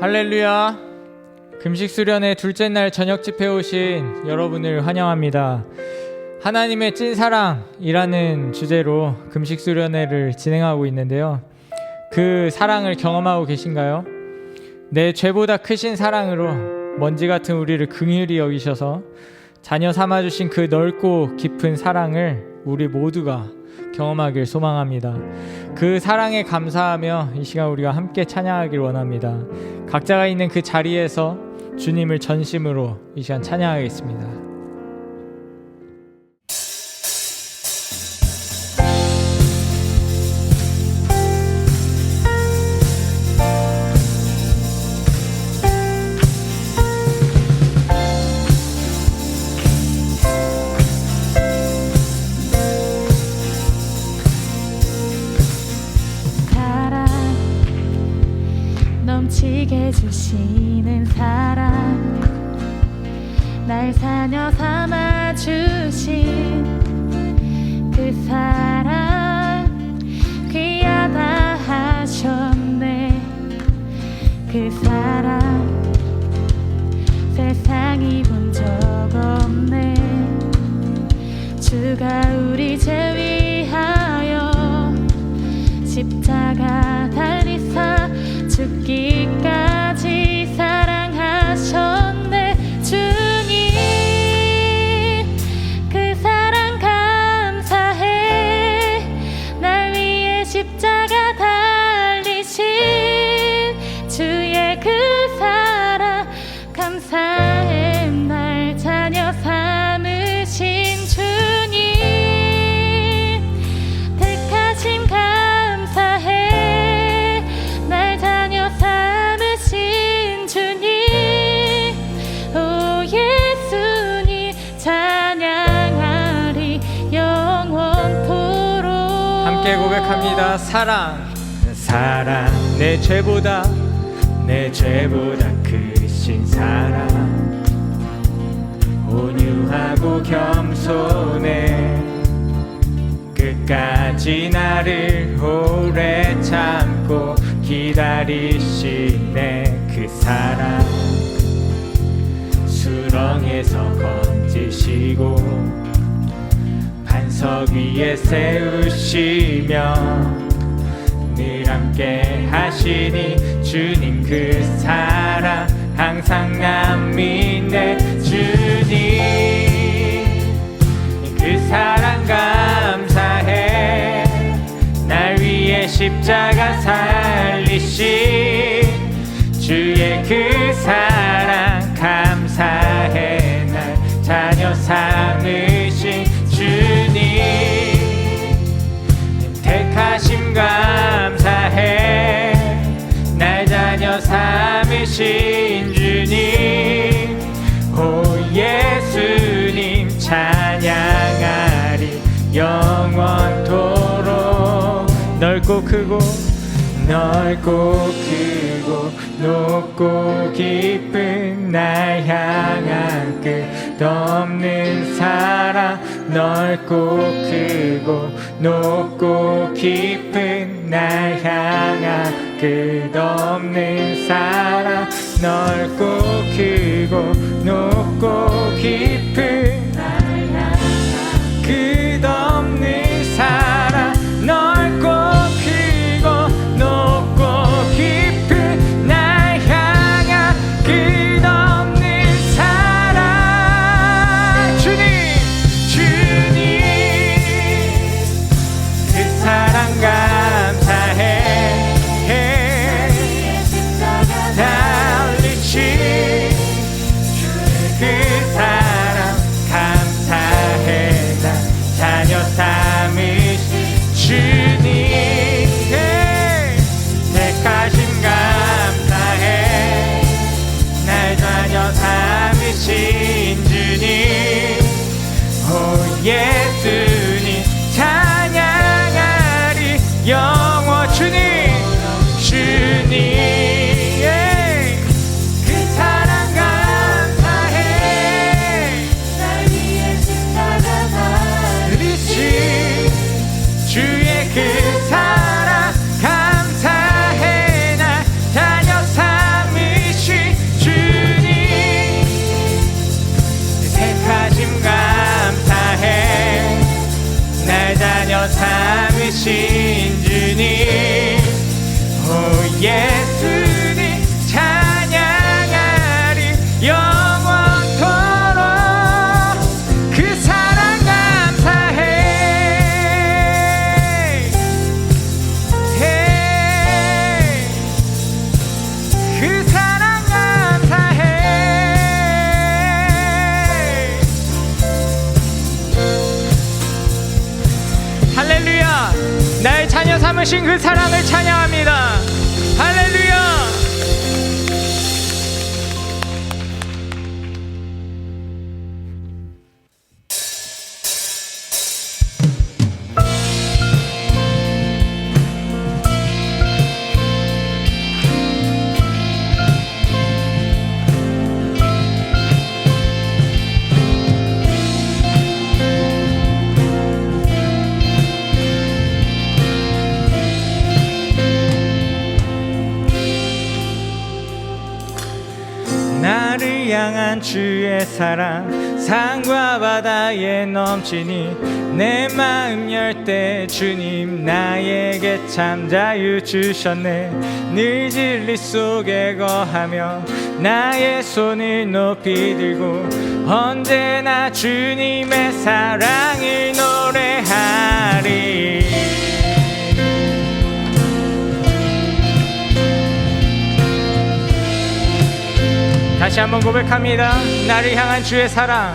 할렐루야. 금식 수련의 둘째 날 저녁 집회에 오신 여러분을 환영합니다. 하나님의 찐 사랑이라는 주제로 금식 수련회를 진행하고 있는데요. 그 사랑을 경험하고 계신가요? 내 죄보다 크신 사랑으로 먼지 같은 우리를 긍휼히 여기셔서 자녀 삼아주신 그 넓고 깊은 사랑을 우리 모두가 경험하길 소망합니다. 그 사랑에 감사하며 이 시간 우리가 함께 찬양하길 원합니다. 각자가 있는 그 자리에서 주님을 전심으로 이 시간 찬양하겠습니다. 넘치게 주시는 사랑, 날 자녀 삼아 주신 그 사랑 귀하다 하셨네. 그 사랑 세상이 본 적 없네. 주가 우리 죄 위하여 십자가 달리사 죽기까지 사랑하셨네. 주님 그 사랑 감사해. 날 위해 십자가 달리신 주의 그 사랑 감사해. 날 자녀 삼으신 주님 택하심 감사해. 날 자녀 삼으신 주님, 오 예수님 찬양하리 영원토록. 함께 고백합니다. 사랑 내 죄보다 크신 사랑, 온유하고 겸손해 끝까지 나를 오래 참고 기다리시네. 그 사랑 수렁에서 건지시고 반석 위에 세우시며 늘 함께 하시니 주님 그 사랑 항상 난 믿네. 주님 그 사랑 감사해. 날 위해 십자가 살리신 주의 그 사랑 감사해. 날 자녀 삼으신 주님 택하심 감사해. 날 자녀 삼으신 주님, 오 예수님 찬양하리 영원토록. 넓고 크고 높고 깊은 날 향한 끝없는 사랑. 넓고 크고 높고 깊은 날 향한 끝없는 사랑. 넓고 크고 높고 깊은 날 향한 끝없는 사랑. 넓고 크고 높고 깊은 날 향한 끝없는 사랑. 주님 그 사랑 감사해. 달리신 그 사랑 참으신 주님 오 예수님 찬양하리 영원토록 그 사랑 감사해 그 사랑 감사해 할렐루야 나의 자녀 삼으신 그 사랑을 찬양합니다 할렐루야 나를 향한 주의 사랑 산과 바다에 넘치니 내 마음 열 때 주님 나에게 참 자유 주셨네 늘 진리 속에 거하며 나의 손을 높이 들고 언제나 주님의 사랑을 노래하리 다시 한번 고백합니다 나를 향한 주의 사랑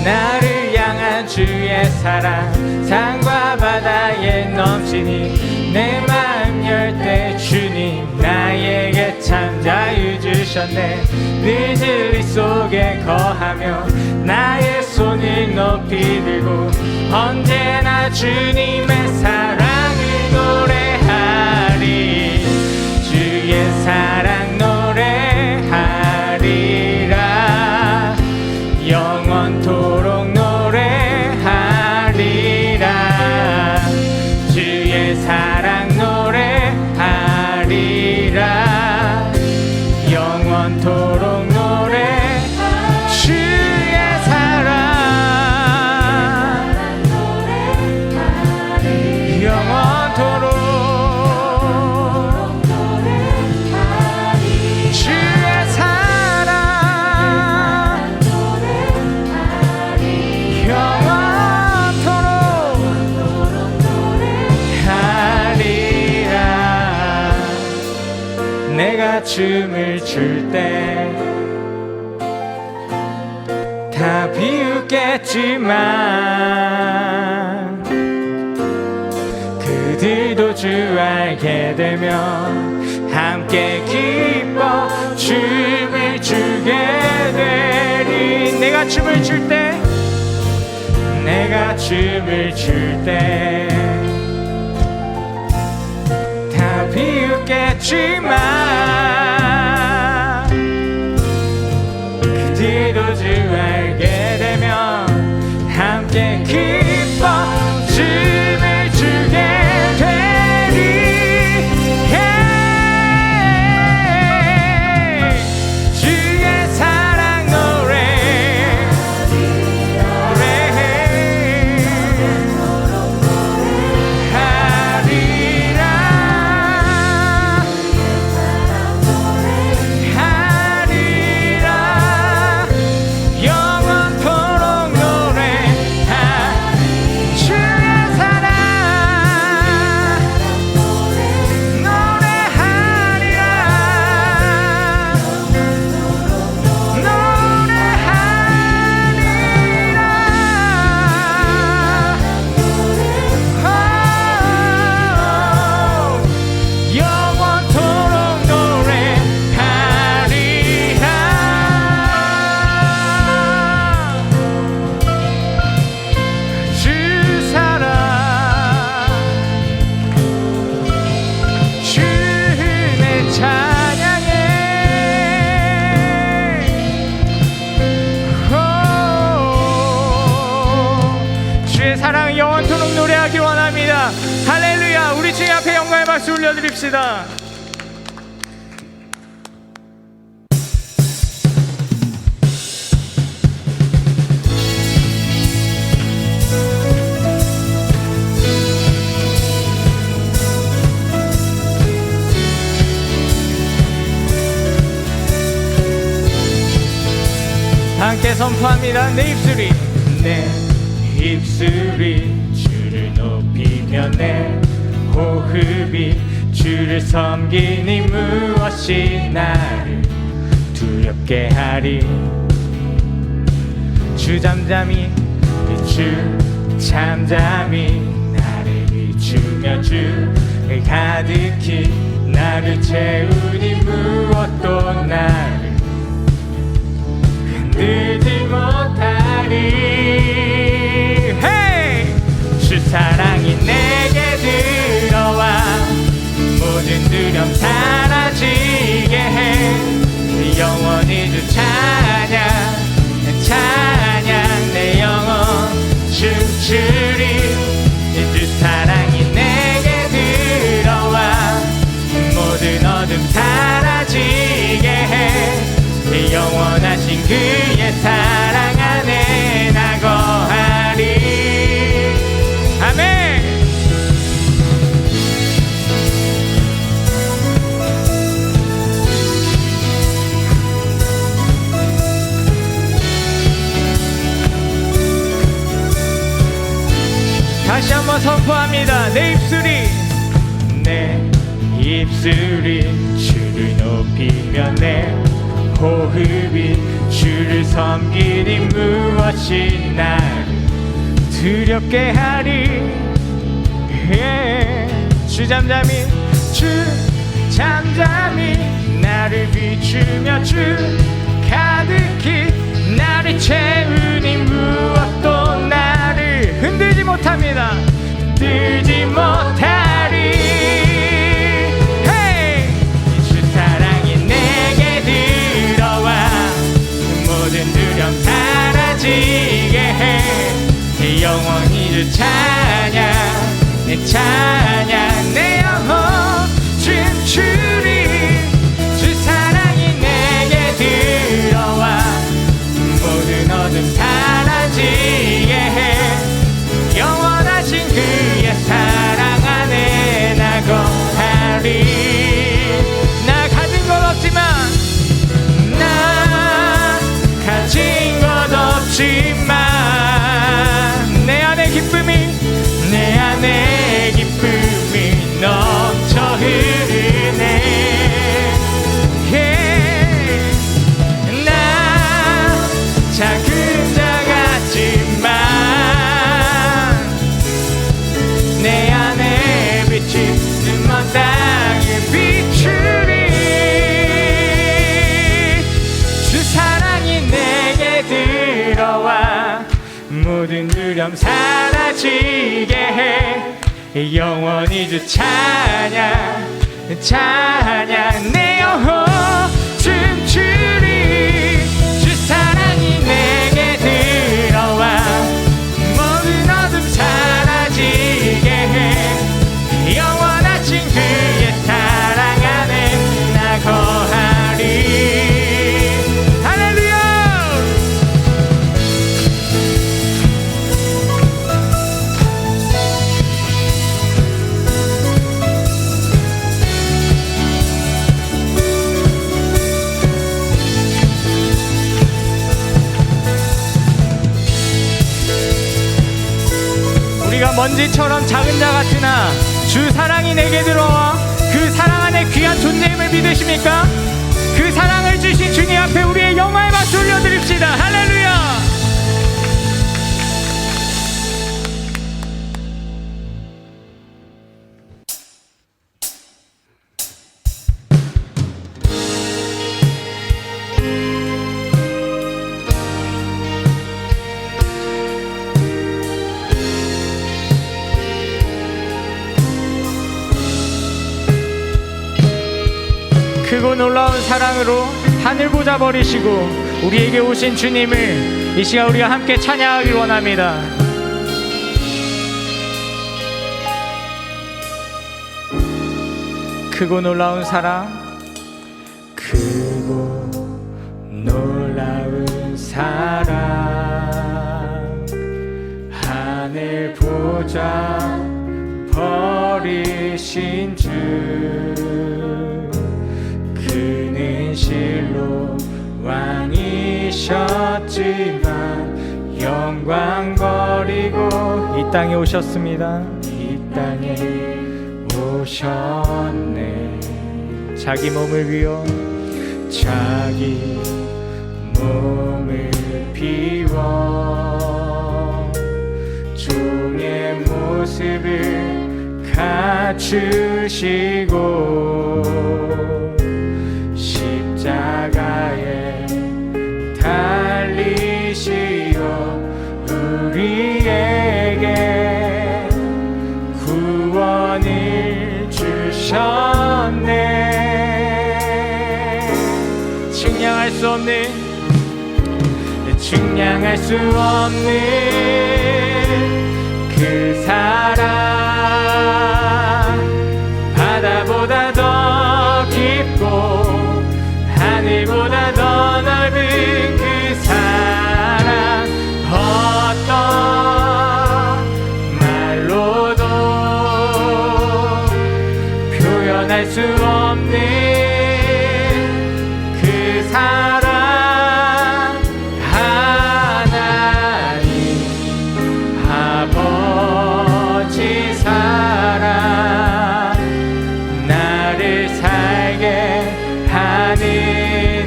나를 향한 주의 사랑 산과 바다에 넘치니 내 마음 열 때 주님 나에게 참 자유 주셨네 늘 진리 속에 거하며 나의 손을 높이 들고 언제나 주님의 사랑을 노래하리 주의 사랑 노래하리라 영원토록 노래하리라 주의 사랑 노래하리라 영원토록 노래 주의 사랑 영원토록 내가 춤을 출 때 다 비웃겠지만 그들도 주 알게 되면 함께 기뻐 춤을 추게 되리 내가 춤을 출 때 내가 춤을 출 때 다 비웃겠지만 그들도 주 알게 되면 함께 기뻐 춤을 추게 되리 주의 사랑 영원토록 노래하기 원합니다. 할렐루야. 우리 주님 앞에 영광의 박수 올려드립시다. 함께 선포합니다. 내 입술이 주를 높이며 내 호흡이 주를 섬기니 무엇이 나를 두렵게 하리. 주 잠잠히 나를 비추며 주 가득히 나를 채우니 무엇도 나를 흔들지 못하리. hey! 주 사랑이 내게 들어와 모든 두려움 사라지게 해. 영원히 주 찬양 내 영혼 춤추리. 주 사랑이 내게 들어와 모든 어둠 사라지게 해. 영원하신 그의 사랑 안에 나 거하리. 아멘. 다시 한번 선포합니다. 내 입술이 주를 높이며 내 호흡이 주를 섬기니 무엇이 나를 두렵게 하리. 주 잠잠히 나를 비추며 주 가득히 나를 채우니 무엇도 나를 흔들지 못합니다. 흔들지 못하리. hey! 주 사랑이 내게 들어와 모든 두려움 사라지게 해. 영원히 주 찬양 내 영혼 춤추리. 주 사랑이 내게 들어와 모든 어둠 사라지게 해. 영원하신 그의 사랑 안에 나 거하리. 나 가진 것 없지만 내 안에 기쁨이 넘쳐 흐르네. 나 작은 자 같지만 내 안에 빛이 눈먼 땅에 비추리. 주 사랑이 내게 들어와 모든 두려움 사라지게 해. 영원히 주 찬양 내 영혼 춤추리. 주 사랑이 내게 들어와 모든 어둠 사라지게 해. 영원하신 그의 사랑 안에 나 거하리. 우리가 먼지처럼 작은 자 같으나 주 사랑이 내게 들어와 그 사랑 안에 귀한 존재임을 믿으십니까? 그 사랑을 주신 주님 앞에 우리의 영광의 박수 올려드립시다. 할렐루야. 크고 놀라운 사랑으로 하늘 보자 버리시고 우리에게 오신 주님을 이 시간 우리가 함께 찬양하길 원합니다. 크고 놀라운 사랑, 크고 놀라운 사랑, 하늘 보자 버리신 주, 그는 실로 왕이셨지. 영광 버리고 이 땅에 오셨습니다. 이 땅에 오셨네. 자기 몸을 비워 자기 몸을 비워 종의 모습을 갖추시고 십자가에 달리시어 우리에게 구원을 주셨네. 측량할 수 없는 그 사랑 바다보다 더 깊고 하늘보다 더 넓은 그 사랑 어떤 말로도 표현할 수 없는 그 사랑 아버지 사랑 나를 살게 하는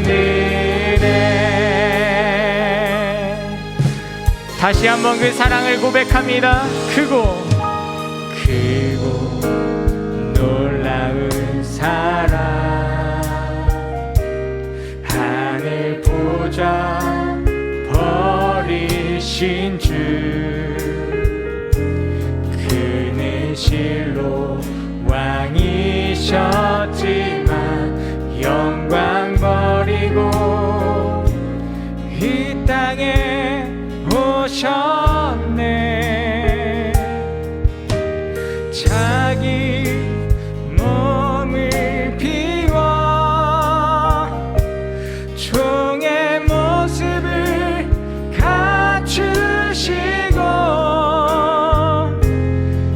은혜. 다시 한번 그 사랑을 고백합니다. 크고 놀라운 사랑 하늘 보좌 버리신 주 실로 왕이셨지만 영광 버리고 이 땅에 오셨네. 자기 몸을 비워 종의 모습을 갖추시고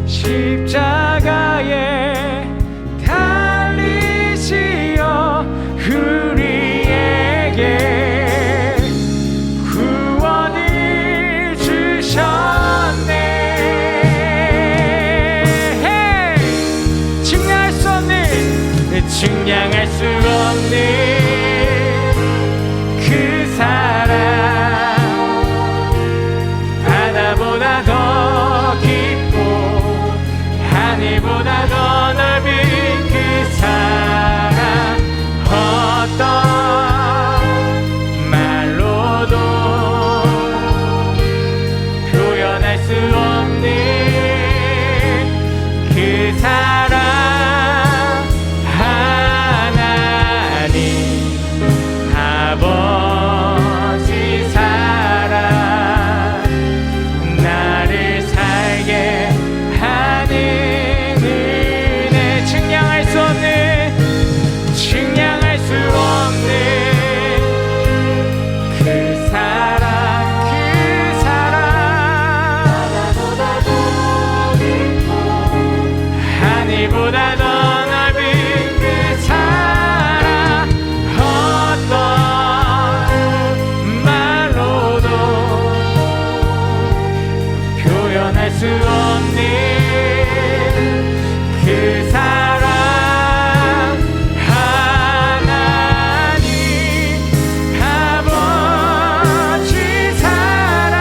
십자가에 달리시어 우리에게 구원을 주셨네. 측량할 수 없는 그 사랑 바다보다 더 깊고 하늘보다 더 넓은 그 사랑 어떤 말로도 표현할 수 없는 그 사랑 하나님 아버지 사랑 나를 살게 하는 측량할 수 없는 그 사랑 하늘보다 더 넓은 그 사랑 어떤 말로도 표현할 수 없는 그 사랑 하나님 아버지 사랑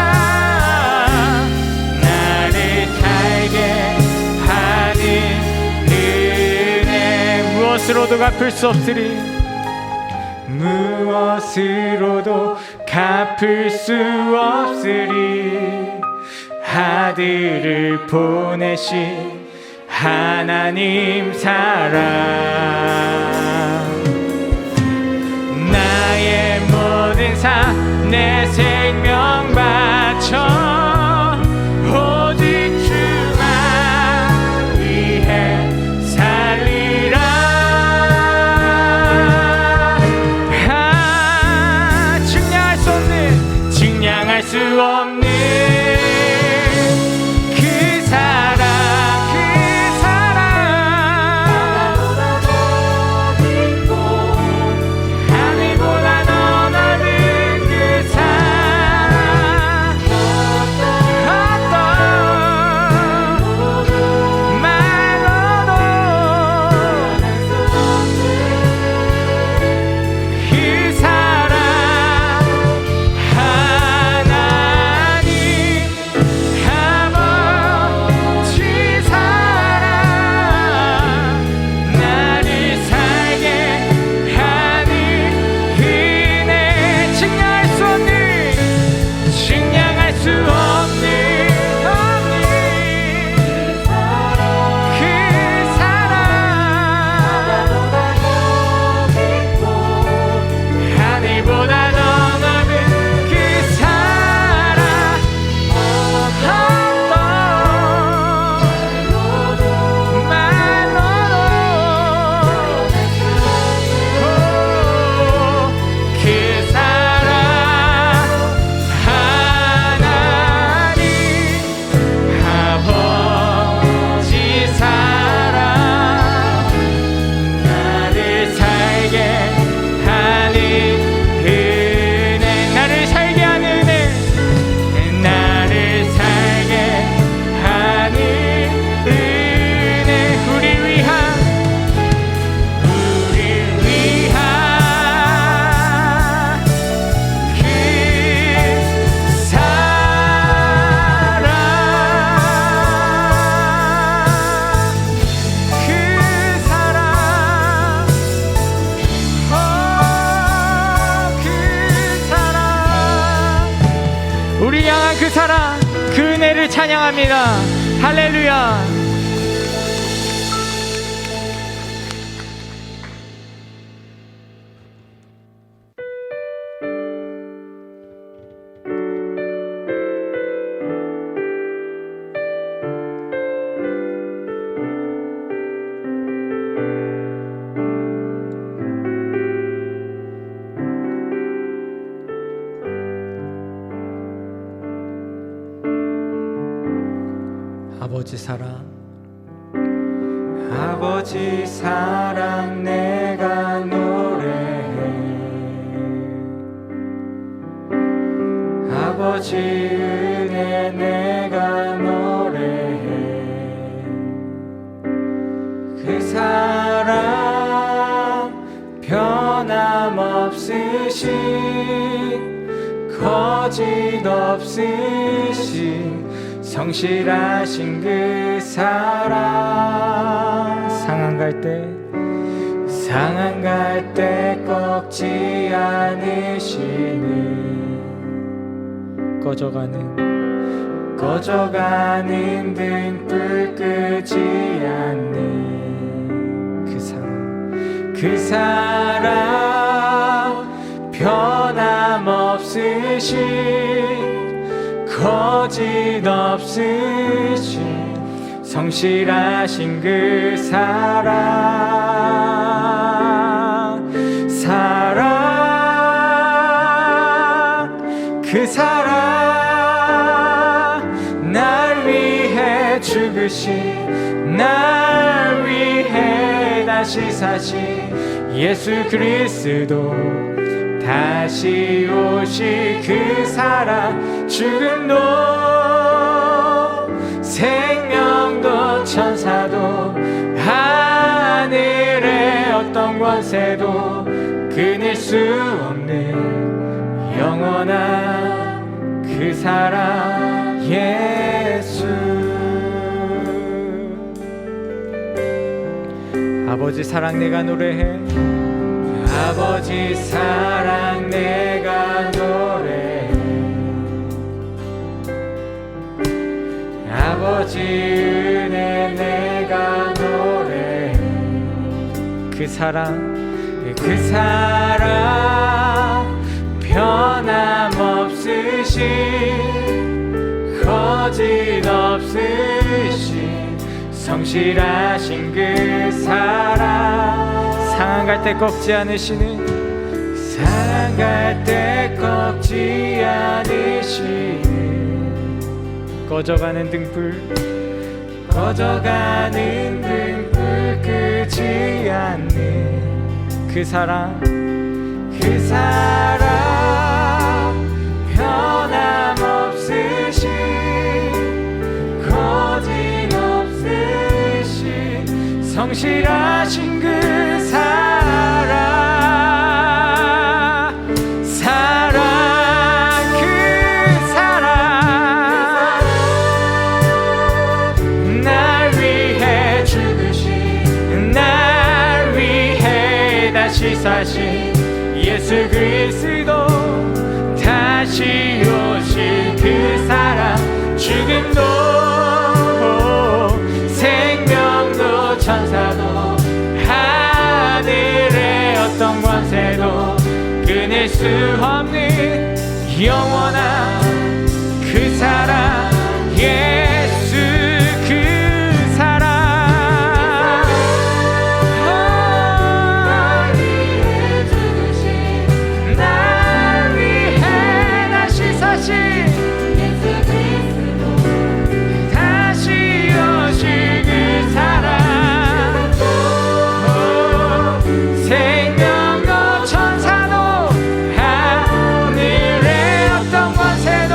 나를 살게 하는 은혜. 무엇으로도 갚을 수 없으리 무엇으로도 갚을 수 없으리 아들을 보내신 하나님 사랑 나의 모든 삶 내 생명 바쳐 오직 주만 위해 살리라. 측량할 수 없는 그 사랑 그 사랑, 그 은혜를 찬양합니다. 할렐루야. 아버지 사랑, 아버지 사랑 내가 노래해. 아버지 은혜 내가 노래해. 그 사랑 변함없으신 거짓 없으신 성실하신 그 사랑. 상한 갈 때 꺾지 않으시는 꺼져가는 등불 끄지 않는 그 사랑 변함없으신 거짓 없으신 성실하신 그 사랑. 그 사랑 날 위해 죽으신, 날 위해 다시 사신 예수 그리스도, 다시 오실 그 사랑. 죽음도 생명도 천사도 하늘의 어떤 권세도 끊을 수 없는 영원한 그 사랑 예수. 아버지 사랑 내가 노래해. 아버지 사랑 내가 노래해. 아버지 은혜 내가 노래해. 그 사랑 변함없으신 거짓 없으신 성실하신 그 사랑. 상한 갈 때 꺾지 않으시는, 상한 갈 때 꺾지 않으시는 꺼져가는 등불 끄지 않는 그 사랑. 변함없으신 거짓 없으신 성실하신 그 사랑. 그 사랑 날 위해 죽으신, 날 위해 다시 사신 예수 그리스도, 다시 오실 그 사랑. 죽음도 생명도 천사도 하늘의 어떤 권세도 끊을 수 없는 영원한 그 사랑 예수. 그 사랑 생명도 천사도 하늘의 어떤 권세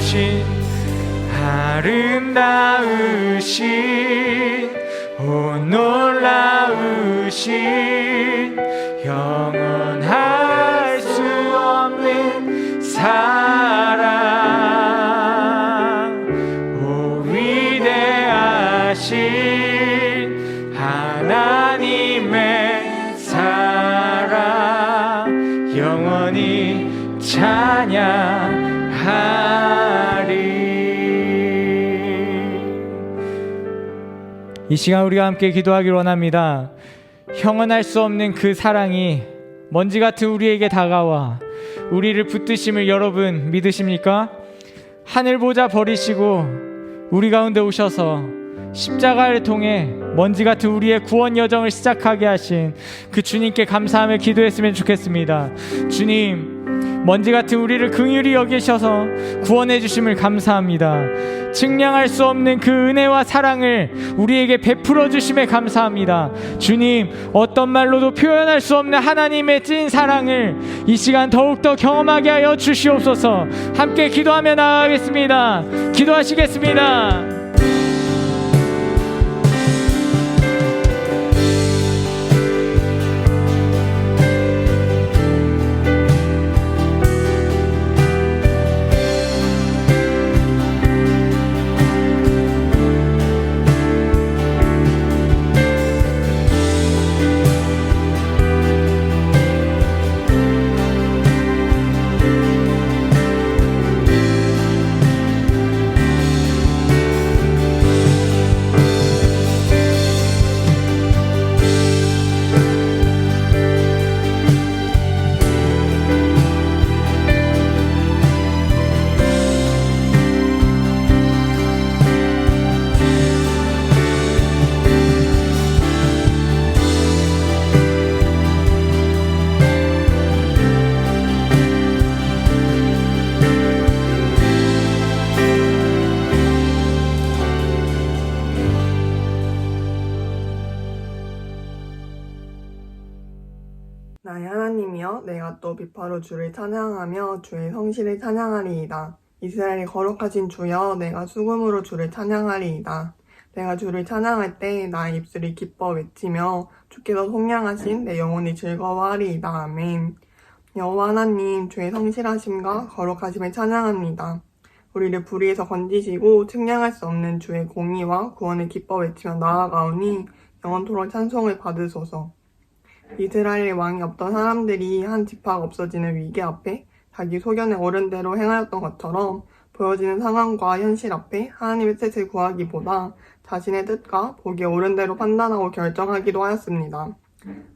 아름다우신 아름다우신 오 놀라우신 영원할 수 없는 사랑 오 위대하신 하나님의 사랑 영원히 찬양하리. 이 시간 우리가 함께 기도하기를 원합니다. 형언할 수 없는 그 사랑이 먼지 같은 우리에게 다가와 우리를 붙드심을 여러분 믿으십니까? 하늘 보좌 버리시고 우리 가운데 오셔서 십자가를 통해 먼지 같은 우리의 구원 여정을 시작하게 하신 그 주님께 감사하며 기도했으면 좋겠습니다. 주님, 먼지 같은 우리를 긍휼히 여기셔서 구원해 주심을 감사합니다. 측량할 수 없는 그 은혜와 사랑을 우리에게 베풀어 주심에 감사합니다. 주님, 어떤 말로도 표현할 수 없는 하나님의 찐 사랑을 이 시간 더욱더 경험하게 하여 주시옵소서. 함께 기도하며 나아가겠습니다. 기도하시겠습니다. 나의 하나님이여, 내가 또 비파로 주를 찬양하며 주의 성실을 찬양하리이다. 이스라엘의 거룩하신 주여, 내가 수금으로 주를 찬양하리이다. 내가 주를 찬양할 때 나의 입술이 기뻐 외치며 주께서 속량하신 내 영혼이 즐거워하리이다. 아멘. 여호와 하나님, 주의 성실하심과 거룩하심을 찬양합니다. 우리를 불의에서 건지시고 측량할 수 없는 주의 공의와 구원을 기뻐 외치며 나아가오니 영원토록 찬송을 받으소서. 이스라엘의 왕이 없던 사람들이 한 지파가 없어지는 위기 앞에 자기 소견에 옳은 대로 행하였던 것처럼 보여지는 상황과 현실 앞에 하나님의 뜻을 구하기보다 자신의 뜻과 보기에 옳은 대로 판단하고 결정하기도 하였습니다.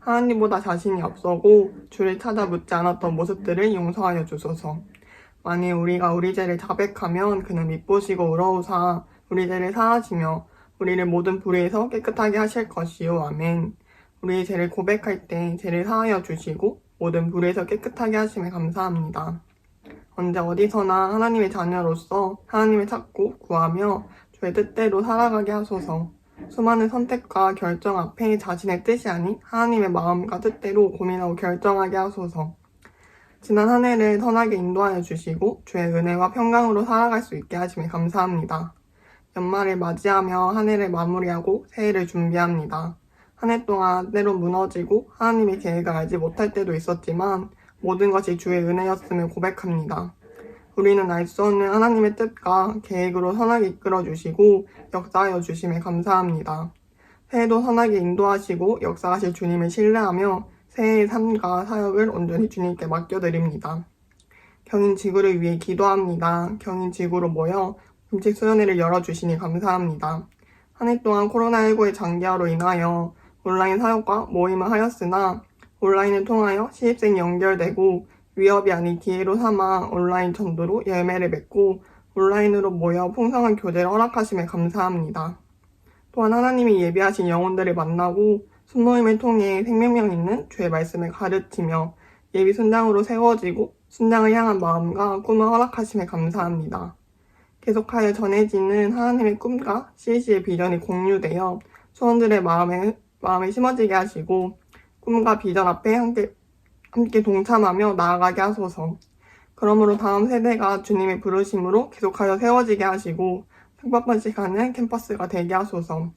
하나님보다 자신이 앞서고 주를 찾아 묻지 않았던 모습들을 용서하여 주소서. 만일 우리가 우리 죄를 자백하면 그는 밉보시고 의로우사 우리 죄를 사하시며 우리를 모든 불의에서 깨끗하게 하실 것이요. 아멘. 우리의 죄를 고백할 때 죄를 사하여 주시고 모든 불의에서 깨끗하게 하심에 감사합니다. 언제 어디서나 하나님의 자녀로서 하나님을 찾고 구하며 주의 뜻대로 살아가게 하소서. 수많은 선택과 결정 앞에 자신의 뜻이 아닌 하나님의 마음과 뜻대로 고민하고 결정하게 하소서. 지난 한 해를 선하게 인도하여 주시고 주의 은혜와 평강으로 살아갈 수 있게 하심에 감사합니다. 연말을 맞이하며 한 해를 마무리하고 새해를 준비합니다. 한 해 동안 때로 무너지고 하나님의 계획을 알지 못할 때도 있었지만 모든 것이 주의 은혜였음을 고백합니다. 우리는 알 수 없는 하나님의 뜻과 계획으로 선하게 이끌어 주시고 역사하여 주심에 감사합니다. 새해도 선하게 인도하시고 역사하실 주님을 신뢰하며 새해의 삶과 사역을 온전히 주님께 맡겨드립니다. 경인 지구를 위해 기도합니다. 경인 지구로 모여 금식 수련회를 열어주시니 감사합니다. 한 해 동안 코로나19의 장기화로 인하여 온라인 사역과 모임을 하였으나 온라인을 통하여 신입생이 연결되고 위협이 아닌 기회로 삼아 온라인 전도로 열매를 맺고 온라인으로 모여 풍성한 교제를 허락하심에 감사합니다. 또한 하나님이 예비하신 영혼들을 만나고 순모임을 통해 생명력 있는 주의 말씀을 가르치며 예비 순장으로 세워지고 순장을 향한 마음과 꿈을 허락하심에 감사합니다. 계속하여 전해지는 하나님의 꿈과 CC의 비전이 공유되어 수원들의 마음에 심어지게 하시고 꿈과 비전 앞에 함께 동참하며 나아가게 하소서. 그러므로 다음 세대가 주님의 부르심으로 계속하여 세워지게 하시고 삭박반식하는 캠퍼스가 되게 하소서.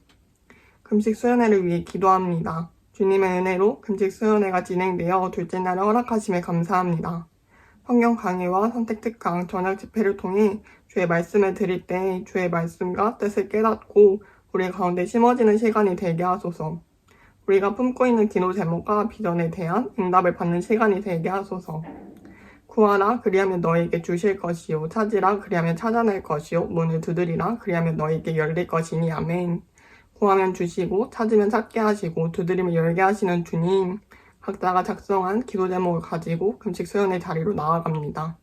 금식 수련회를 위해 기도합니다. 주님의 은혜로 금식 수련회가 진행되어 둘째 날에 허락하심에 감사합니다. 성경 강의와 선택 특강, 저녁 집회를 통해 주의 말씀을 드릴 때 주의 말씀과 뜻을 깨닫고 우리 가운데 심어지는 시간이 되게 하소서. 우리가 품고 있는 기도 제목과 비전에 대한 응답을 받는 시간이 되게 하소서. 구하라 그리하면 너에게 주실 것이요 찾으라 그리하면 찾아낼 것이요 문을 두드리라 그리하면 너에게 열릴 것이니 아멘. 구하면 주시고 찾으면 찾게 하시고 두드리면 열게 하시는 주님, 각자가 작성한 기도 제목을 가지고 금식 수련의 자리로 나아갑니다.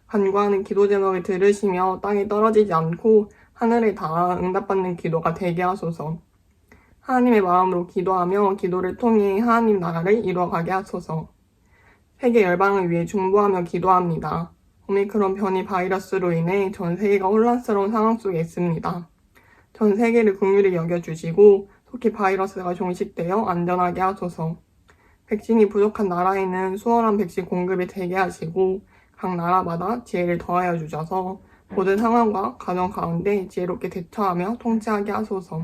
간구하는 기도 제목을 들으시며 땅에 떨어지지 않고 하늘에 닿아 응답받는 기도가 되게 하소서. 하나님의 마음으로 기도하며 기도를 통해 하나님 나라를 이루어가게 하소서. 세계 열방을 위해 중보하며 기도합니다. 오미크론 변이 바이러스로 인해 전 세계가 혼란스러운 상황 속에 있습니다. 전 세계를 긍휼히 여겨주시고 속히 바이러스가 종식되어 안전하게 하소서. 백신이 부족한 나라에는 수월한 백신 공급이 되게 하시고 각 나라마다 지혜를 더하여 주셔서 모든 상황과 가정 가운데 지혜롭게 대처하며 통치하게 하소서.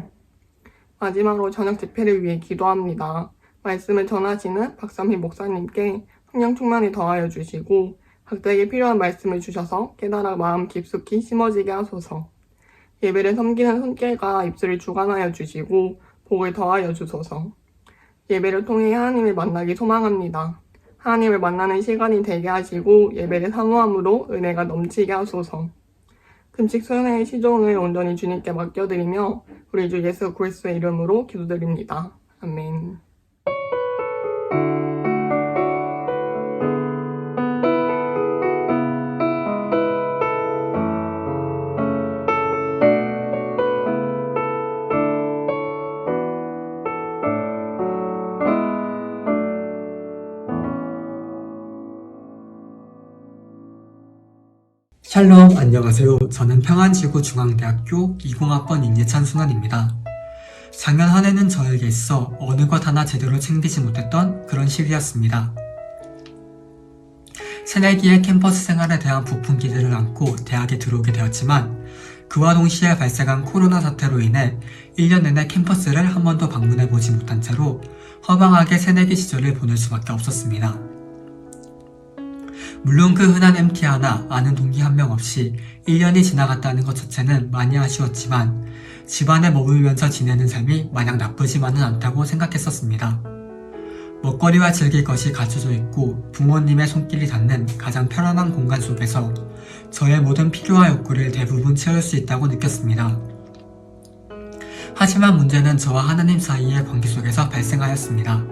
마지막으로 저녁 집회를 위해 기도합니다. 말씀을 전하시는 박삼희 목사님께 성령 충만을 더하여 주시고 각자에게 필요한 말씀을 주셔서 깨달아 마음 깊숙이 심어지게 하소서. 예배를 섬기는 손길과 입술을 주관하여 주시고 복을 더하여 주소서. 예배를 통해 하나님을 만나기 소망합니다. 하나님을 만나는 시간이 되게 하시고 예배를 사모함으로 은혜가 넘치게 하소서. 금식 수련회의 시종을 온전히 주님께 맡겨드리며 우리 주 예수 그리스도의 이름으로 기도드립니다. 아멘. 샬롬, 안녕하세요. 저는 평안지구중앙대학교 20학번 임예찬 순환입니다. 작년 한 해는 저에게 있어 어느 것 하나 제대로 챙기지 못했던 그런 시기였습니다. 새내기의 캠퍼스 생활에 대한 부푼 기대를 안고 대학에 들어오게 되었지만 그와 동시에 발생한 코로나 사태로 인해 1년 내내 캠퍼스를 한 번도 방문해보지 못한 채로 허망하게 새내기 시절을 보낼 수밖에 없었습니다. 물론 그 흔한 MT 하나, 아는 동기 한 명 없이 1년이 지나갔다는 것 자체는 많이 아쉬웠지만 집안에 머물면서 지내는 삶이 마냥 나쁘지만은 않다고 생각했었습니다. 먹거리와 즐길 것이 갖춰져 있고 부모님의 손길이 닿는 가장 편안한 공간 속에서 저의 모든 필요와 욕구를 대부분 채울 수 있다고 느꼈습니다. 하지만 문제는 저와 하나님 사이의 관계 속에서 발생하였습니다.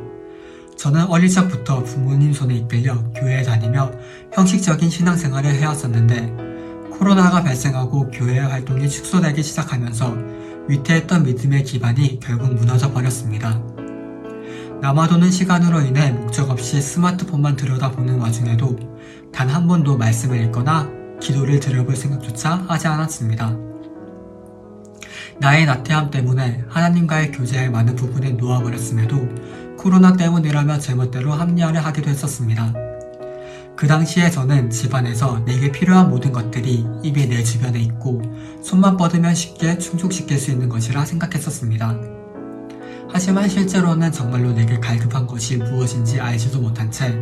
저는 어릴 적부터 부모님 손에 이끌려 교회에 다니며 형식적인 신앙생활을 해왔었는데 코로나가 발생하고 교회의 활동이 축소되기 시작하면서 위태했던 믿음의 기반이 결국 무너져 버렸습니다. 남아도는 시간으로 인해 목적 없이 스마트폰만 들여다보는 와중에도 단 한 번도 말씀을 읽거나 기도를 드려볼 생각조차 하지 않았습니다. 나의 나태함 때문에 하나님과의 교제에 많은 부분이 놓아버렸음에도 코로나 때문이라며 제멋대로 합리화를 하기도 했었습니다. 그 당시에 저는 집안에서 내게 필요한 모든 것들이 이미 내 주변에 있고 손만 뻗으면 쉽게 충족시킬 수 있는 것이라 생각했었습니다. 하지만 실제로는 정말로 내게 갈급한 것이 무엇인지 알지도 못한 채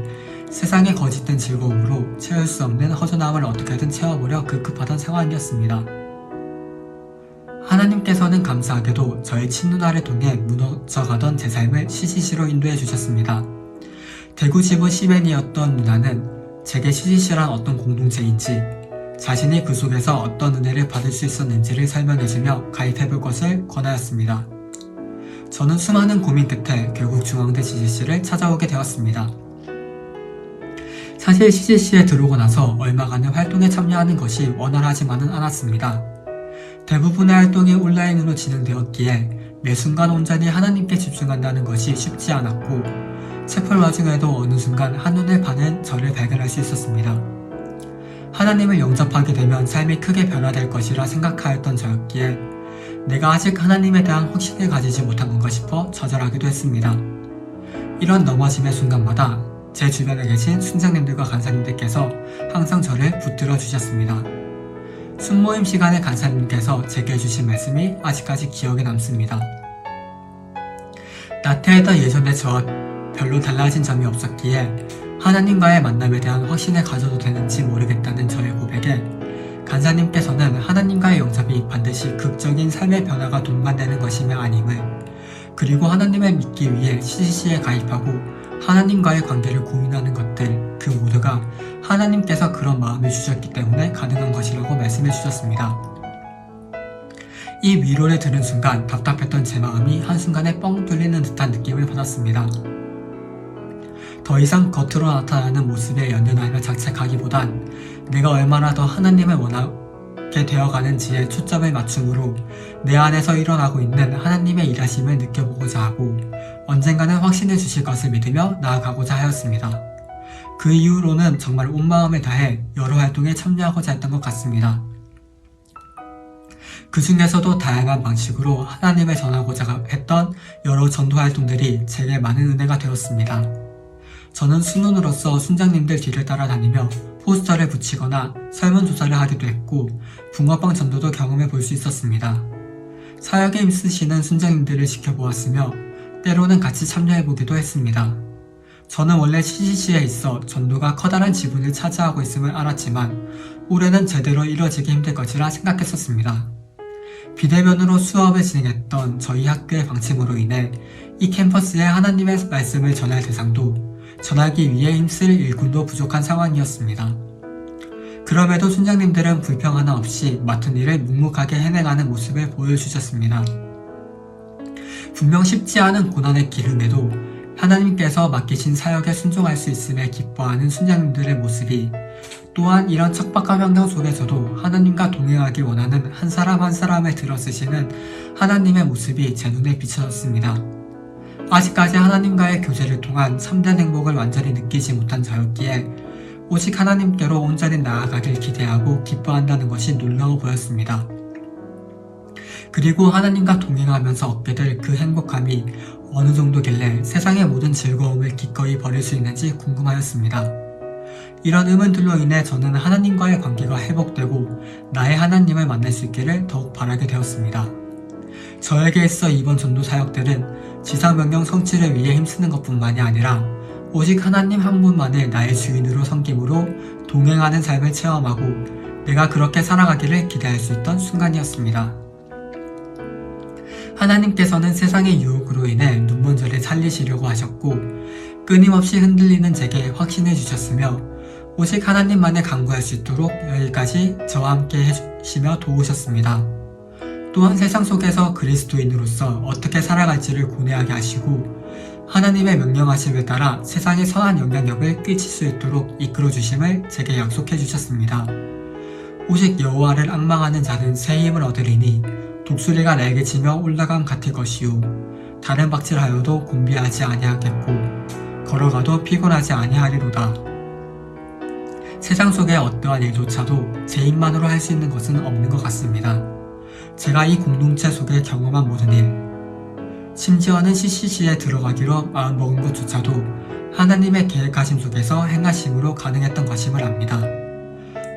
세상의 거짓된 즐거움으로 채울 수 없는 허전함을 어떻게든 채워보려 급급하던 상황이었습니다. 하나님께서는 감사하게도 저의 친누나를 통해 무너져가던 제 삶을 CCC로 인도해 주셨습니다. 대구 지부 시벤이었던 누나는 제게 CCC란 어떤 공동체인지 자신이 그 속에서 어떤 은혜를 받을 수 있었는지를 설명해주며 가입해볼 것을 권하였습니다. 저는 수많은 고민 끝에 결국 중앙대 CCC를 찾아오게 되었습니다. 사실 CCC에 들어오고 나서 얼마간의 활동에 참여하는 것이 원활하지만은 않았습니다. 대부분의 활동이 온라인으로 진행되었기에 매 순간 온전히 하나님께 집중한다는 것이 쉽지 않았고 채플 와중에도 어느 순간 한눈에 반한 저를 발견할 수 있었습니다. 하나님을 영접하게 되면 삶이 크게 변화될 것이라 생각하였던 저였기에 내가 아직 하나님에 대한 확신을 가지지 못한 건가 싶어 좌절하기도 했습니다. 이런 넘어짐의 순간마다 제 주변에 계신 순장님들과 간사님들께서 항상 저를 붙들어 주셨습니다. 순모임 시간에 간사님께서 제게 해주신 말씀이 아직까지 기억에 남습니다. 나태했던 예전의 저와 별로 달라진 점이 없었기에 하나님과의 만남에 대한 확신을 가져도 되는지 모르겠다는 저의 고백에 간사님께서는 하나님과의 영접이 반드시 극적인 삶의 변화가 동반되는 것이며 아님을, 그리고 하나님을 믿기 위해 CCC에 가입하고 하나님과의 관계를 고민하는 것들 그 모두가 하나님께서 그런 마음을 주셨기 때문에 가능한 것이라고 말씀해 주셨습니다. 이 위로를 들은 순간 답답했던 제 마음이 한순간에 뻥 뚫리는 듯한 느낌을 받았습니다. 더 이상 겉으로 나타나는 모습에 연연하며 자책하기보단 내가 얼마나 더 하나님을 원하게 되어가는지에 초점을 맞춤으로 내 안에서 일어나고 있는 하나님의 일하심을 느껴보고자 하고 언젠가는 확신을 주실 것을 믿으며 나아가고자 하였습니다. 그 이후로는 정말 온 마음을 다해 여러 활동에 참여하고자 했던 것 같습니다. 그 중에서도 다양한 방식으로 하나님을 전하고자 했던 여러 전도 활동들이 제게 많은 은혜가 되었습니다. 저는 순원으로서 순장님들 뒤를 따라다니며 포스터를 붙이거나 설문조사를 하기도 했고 붕어빵 전도도 경험해 볼 수 있었습니다. 사역에 힘쓰시는 순장님들을 지켜보았으며 때로는 같이 참여해보기도 했습니다. 저는 원래 CCC에 있어 전도가 커다란 지분을 차지하고 있음을 알았지만 올해는 제대로 이뤄지기 힘들 것이라 생각했었습니다. 비대면으로 수업을 진행했던 저희 학교의 방침으로 인해 이 캠퍼스에 하나님의 말씀을 전할 대상도 전하기 위해 힘쓸 일꾼도 부족한 상황이었습니다. 그럼에도 순장님들은 불평 하나 없이 맡은 일을 묵묵하게 해내가는 모습을 보여주셨습니다. 분명 쉽지 않은 고난의 기름에도 하나님께서 맡기신 사역에 순종할 수 있음에 기뻐하는 순장님들의 모습이, 또한 이런 척박한 환경 속에서도 하나님과 동행하길 원하는 한 사람 한 사람을 들어쓰시는 하나님의 모습이 제 눈에 비춰졌습니다. 아직까지 하나님과의 교제를 통한 참된 행복을 완전히 느끼지 못한 저였기에 오직 하나님께로 온전히 나아가길 기대하고 기뻐한다는 것이 놀라워 보였습니다. 그리고 하나님과 동행하면서 얻게 될 그 행복함이 어느 정도길래 세상의 모든 즐거움을 기꺼이 버릴 수 있는지 궁금하였습니다. 이런 의문들로 인해 저는 하나님과의 관계가 회복되고 나의 하나님을 만날 수 있기를 더욱 바라게 되었습니다. 저에게 있어 이번 전도 사역들은 지상명령 성취를 위해 힘쓰는 것뿐만이 아니라 오직 하나님 한 분만을 나의 주인으로 섬김으로 동행하는 삶을 체험하고 내가 그렇게 살아가기를 기대할 수 있던 순간이었습니다. 하나님께서는 세상의 유혹으로 인해 눈먼저를 살리시려고 하셨고 끊임없이 흔들리는 제게 확신을 주셨으며 오직 하나님만을 간구할 수 있도록 여기까지 저와 함께 해주시며 도우셨습니다. 또한 세상 속에서 그리스도인으로서 어떻게 살아갈지를 고뇌하게 하시고 하나님의 명령하심에 따라 세상에 선한 영향력을 끼칠 수 있도록 이끌어 주심을 제게 약속해 주셨습니다. 오직 여호와를 앙망하는 자는 새 힘을 얻으리니 독수리가 날개치며 올라감 같을 것이요 다른 박질하여도 곤비하지 아니하겠고 걸어가도 피곤하지 아니하리로다. 세상 속의 어떠한 일조차도 제 힘만으로 할 수 있는 것은 없는 것 같습니다. 제가 이 공동체 속에 경험한 모든 일, 심지어는 CCC에 들어가기로 마음먹은 것조차도 하나님의 계획하심 속에서 행하심으로 가능했던 것임을 압니다.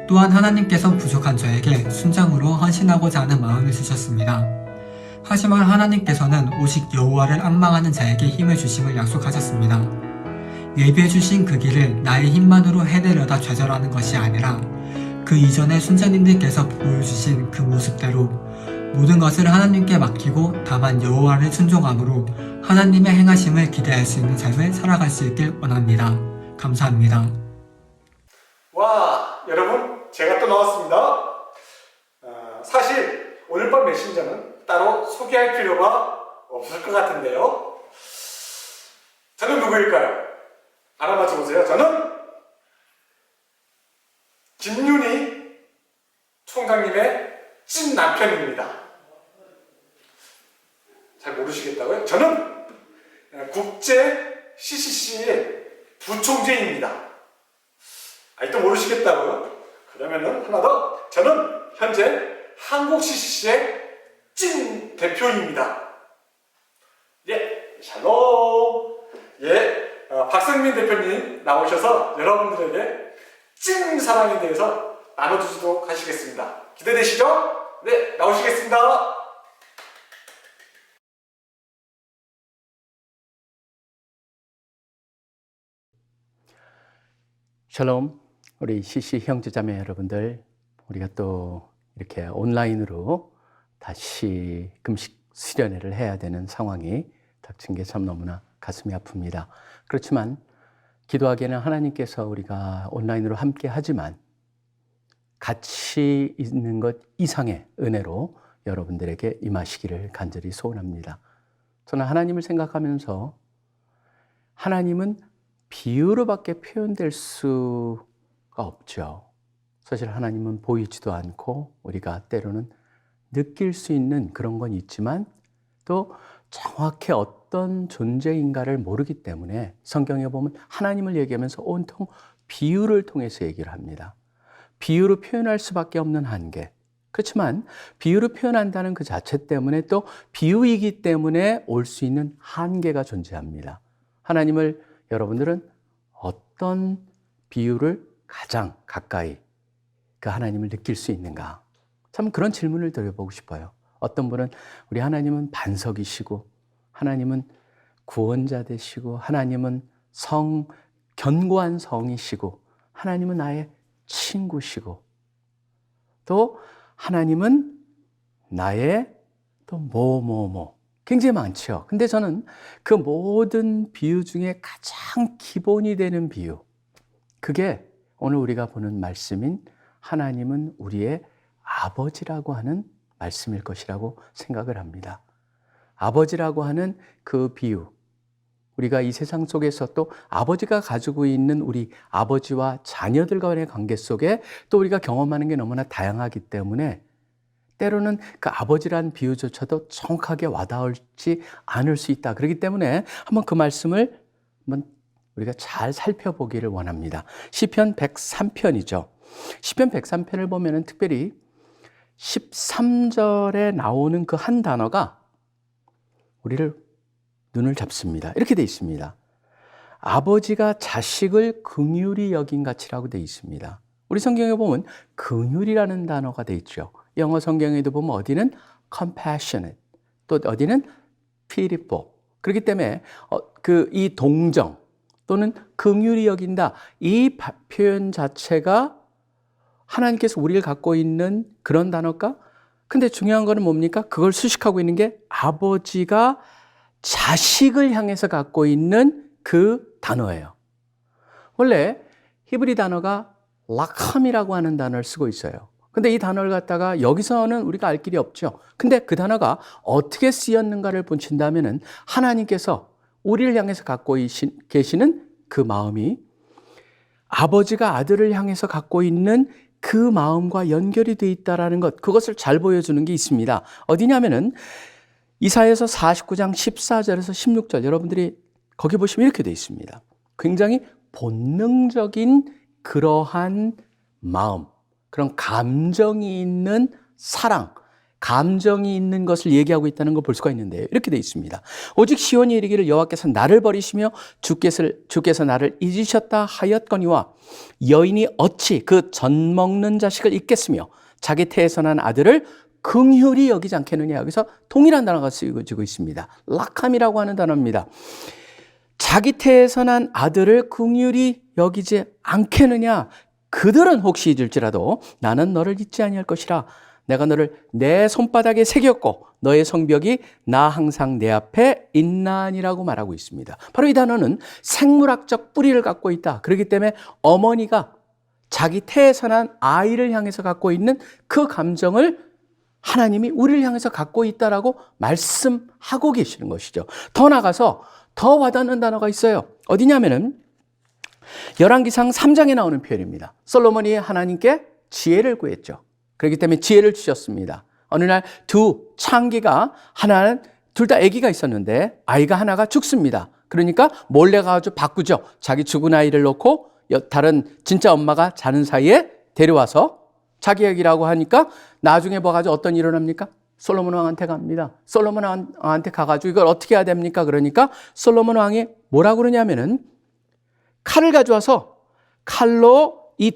또한 하나님께서 부족한 저에게 순장으로 헌신하고자 하는 마음을 주셨습니다. 하지만 하나님께서는 오직 여호와를 앙망하는 자에게 힘을 주심을 약속하셨습니다. 예비해 주신 그 길을 나의 힘만으로 해내려다 좌절하는 것이 아니라 그 이전에 순자님들께서 보여주신 그 모습대로 모든 것을 하나님께 맡기고 다만 여호와를 순종함으로 하나님의 행하심을 기대할 수 있는 삶을 살아갈 수 있길 원합니다. 감사합니다. 와, 여러분, 제가 또 나왔습니다. 사실 오늘 밤 메신저는 따로 소개할 필요가 없을 것 같은데요. 저는 누구일까요? 알아 맞춰보세요. 저는 김윤희 총장님의 찐 남편입니다. 잘 모르시겠다고요? 저는 국제 CCC의 부총재입니다. 아직도 모르시겠다고요? 그러면은 하나 더. 저는 현재 한국 CCC의 찐 대표입니다. 예, 샬롬. 예, 박승민 대표님 나오셔서 여러분들에게 찐 사랑에 대해서 나눠주도록 하시겠습니다. 기대되시죠? 네, 나오시겠습니다. 샬롬, 우리 CC 형제자매 여러분들, 우리가 또 이렇게 온라인으로 다시 금식 수련회를 해야 되는 상황이 닥친 게 참 너무나 가슴이 아픕니다. 그렇지만 기도하기에는 하나님께서 우리가 온라인으로 함께 하지만 같이 있는 것 이상의 은혜로 여러분들에게 임하시기를 간절히 소원합니다. 저는 하나님을 생각하면서 하나님은 비유로밖에 표현될 수가 없죠. 사실 하나님은 보이지도 않고 우리가 때로는 느낄 수 있는 그런 건 있지만 또 정확히 어떤 존재인가를 모르기 때문에 성경에 보면 하나님을 얘기하면서 온통 비유를 통해서 얘기를 합니다. 비유로 표현할 수밖에 없는 한계. 그렇지만 비유로 표현한다는 그 자체 때문에 또 비유이기 때문에 올 수 있는 한계가 존재합니다. 하나님을 여러분들은 어떤 비유를 가장 가까이 그 하나님을 느낄 수 있는가? 참 그런 질문을 드려보고 싶어요. 어떤 분은 우리 하나님은 반석이시고 하나님은 구원자 되시고 하나님은 견고한 성이시고 하나님은 나의 친구시고 또 하나님은 나의 또 굉장히 많죠. 근데 저는 그 모든 비유 중에 가장 기본이 되는 비유, 그게 오늘 우리가 보는 말씀인 하나님은 우리의 아버지라고 하는 말씀일 것이라고 생각을 합니다. 아버지라고 하는 그 비유, 우리가 이 세상 속에서 또 아버지가 가지고 있는 우리 아버지와 자녀들 간의 관계 속에 또 우리가 경험하는 게 너무나 다양하기 때문에 때로는 그 아버지란 비유조차도 정확하게 와닿지 않을 수 있다. 그렇기 때문에 한번 그 말씀을 한번 우리가 잘 살펴보기를 원합니다. 시편 103편이죠. 시편 103편을 보면은 특별히 13절에 나오는 그 한 단어가 우리를 눈을 잡습니다. 이렇게 돼 있습니다. 아버지가 자식을 긍휼히 여긴 같이라고 돼 있습니다. 우리 성경에 보면 긍휼이라는 단어가 돼 있죠. 영어 성경에도 보면 어디는 compassionate, 또 어디는 pitiful. 그렇기 때문에 이 동정 또는 긍휼히 여긴다, 이 표현 자체가 하나님께서 우리를 갖고 있는 그런 단어일까? 근데 중요한 거는 뭡니까? 그걸 수식하고 있는 게 아버지가 자식을 향해서 갖고 있는 그 단어예요. 원래 히브리 단어가 라캄이라고 하는 단어를 쓰고 있어요. 근데 이 단어를 갖다가 여기서는 우리가 알 길이 없죠. 근데 그 단어가 어떻게 쓰였는가를 본친다면은 하나님께서 우리를 향해서 갖고 계시는 그 마음이 아버지가 아들을 향해서 갖고 있는 그 마음과 연결이 되어 있다는 것, 그것을 잘 보여주는 게 있습니다. 어디냐면은 이사야서 49장 14절에서 16절, 여러분들이 거기 보시면 이렇게 되어 있습니다. 굉장히 본능적인 그러한 마음, 그런 감정이 있는 사랑, 감정이 있는 것을 얘기하고 있다는 걸 볼 수가 있는데요. 이렇게 되어 있습니다. 오직 시온이 이르기를 여호와께서 나를 버리시며 주께서 나를 잊으셨다 하였거니와 여인이 어찌 그 젖 먹는 자식을 잊겠으며 자기 태에서 난 아들을 긍휼히 여기지 않겠느냐. 여기서 동일한 단어가 쓰여지고 있습니다. 라캄이라고 하는 단어입니다. 자기 태에서 난 아들을 긍휼히 여기지 않겠느냐. 그들은 혹시 잊을지라도 나는 너를 잊지 아니할 것이라. 내가 너를 내 손바닥에 새겼고 너의 성벽이 나 항상 내 앞에 있나니라고 말하고 있습니다. 바로 이 단어는 생물학적 뿌리를 갖고 있다. 그렇기 때문에 어머니가 자기 태에서 난 아이를 향해서 갖고 있는 그 감정을 하나님이 우리를 향해서 갖고 있다라고 말씀하고 계시는 것이죠. 더 나가서 더 와닿는 단어가 있어요. 어디냐면은 열왕기상 3장에 나오는 표현입니다. 솔로몬이 하나님께 지혜를 구했죠. 그렇기 때문에 지혜를 주셨습니다. 어느 날 두 창기가 하나는 둘 다 아기가 있었는데 아이가 하나가 죽습니다. 그러니까 몰래 가가지고 바꾸죠. 자기 죽은 아이를 놓고 다른 진짜 엄마가 자는 사이에 데려와서 자기 아기라고 하니까 나중에 봐가지고 어떤 일을 합니까? 솔로몬 왕한테 갑니다. 솔로몬 왕한테 가가지고 이걸 어떻게 해야 됩니까? 그러니까 솔로몬 왕이 뭐라고 그러냐면은 칼을 가져와서 칼로 이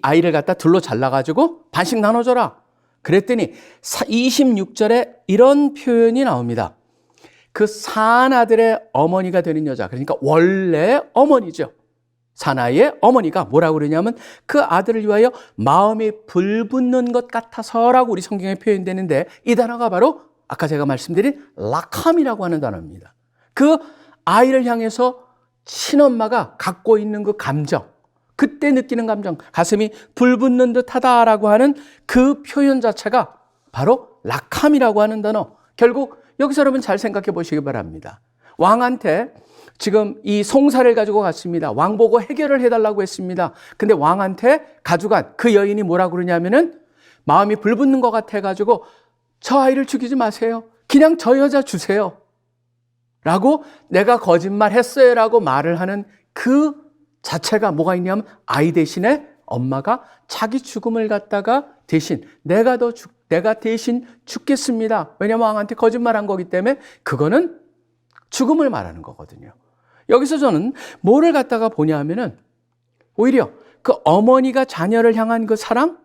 아이를 갖다 둘로 잘라가지고 반씩 나눠줘라. 그랬더니 26절에 이런 표현이 나옵니다. 그 산아들의 어머니가 되는 여자, 그러니까 원래 어머니죠. 사나이의 어머니가 뭐라고 그러냐면 그 아들을 위하여 마음이 불붙는 것 같아서라고 우리 성경에 표현되는데, 이 단어가 바로 아까 제가 말씀드린 라캄이라고 하는 단어입니다. 그 아이를 향해서 친엄마가 갖고 있는 그 감정, 그때 느끼는 감정, 가슴이 불붙는 듯하다라고 하는 그 표현 자체가 바로 라캄이라고 하는 단어. 결국 여기서 여러분 잘 생각해 보시기 바랍니다. 왕한테 지금 이 송사를 가지고 갔습니다. 왕 보고 해결을 해달라고 했습니다. 근데 왕한테 가져간 그 여인이 뭐라고 그러냐면은 마음이 불붙는 것 같아가지고 저 아이를 죽이지 마세요. 그냥 저 여자 주세요. 라고 내가 거짓말 했어요. 라고 말을 하는 그 자체가 뭐가 있냐면 아이 대신에 엄마가 자기 죽음을 갖다가 대신 내가 대신 죽겠습니다. 왜냐하면 왕한테 거짓말한 거기 때문에 그거는 죽음을 말하는 거거든요. 여기서 저는 뭐를 갖다가 보냐 하면은 오히려 그 어머니가 자녀를 향한 그 사랑,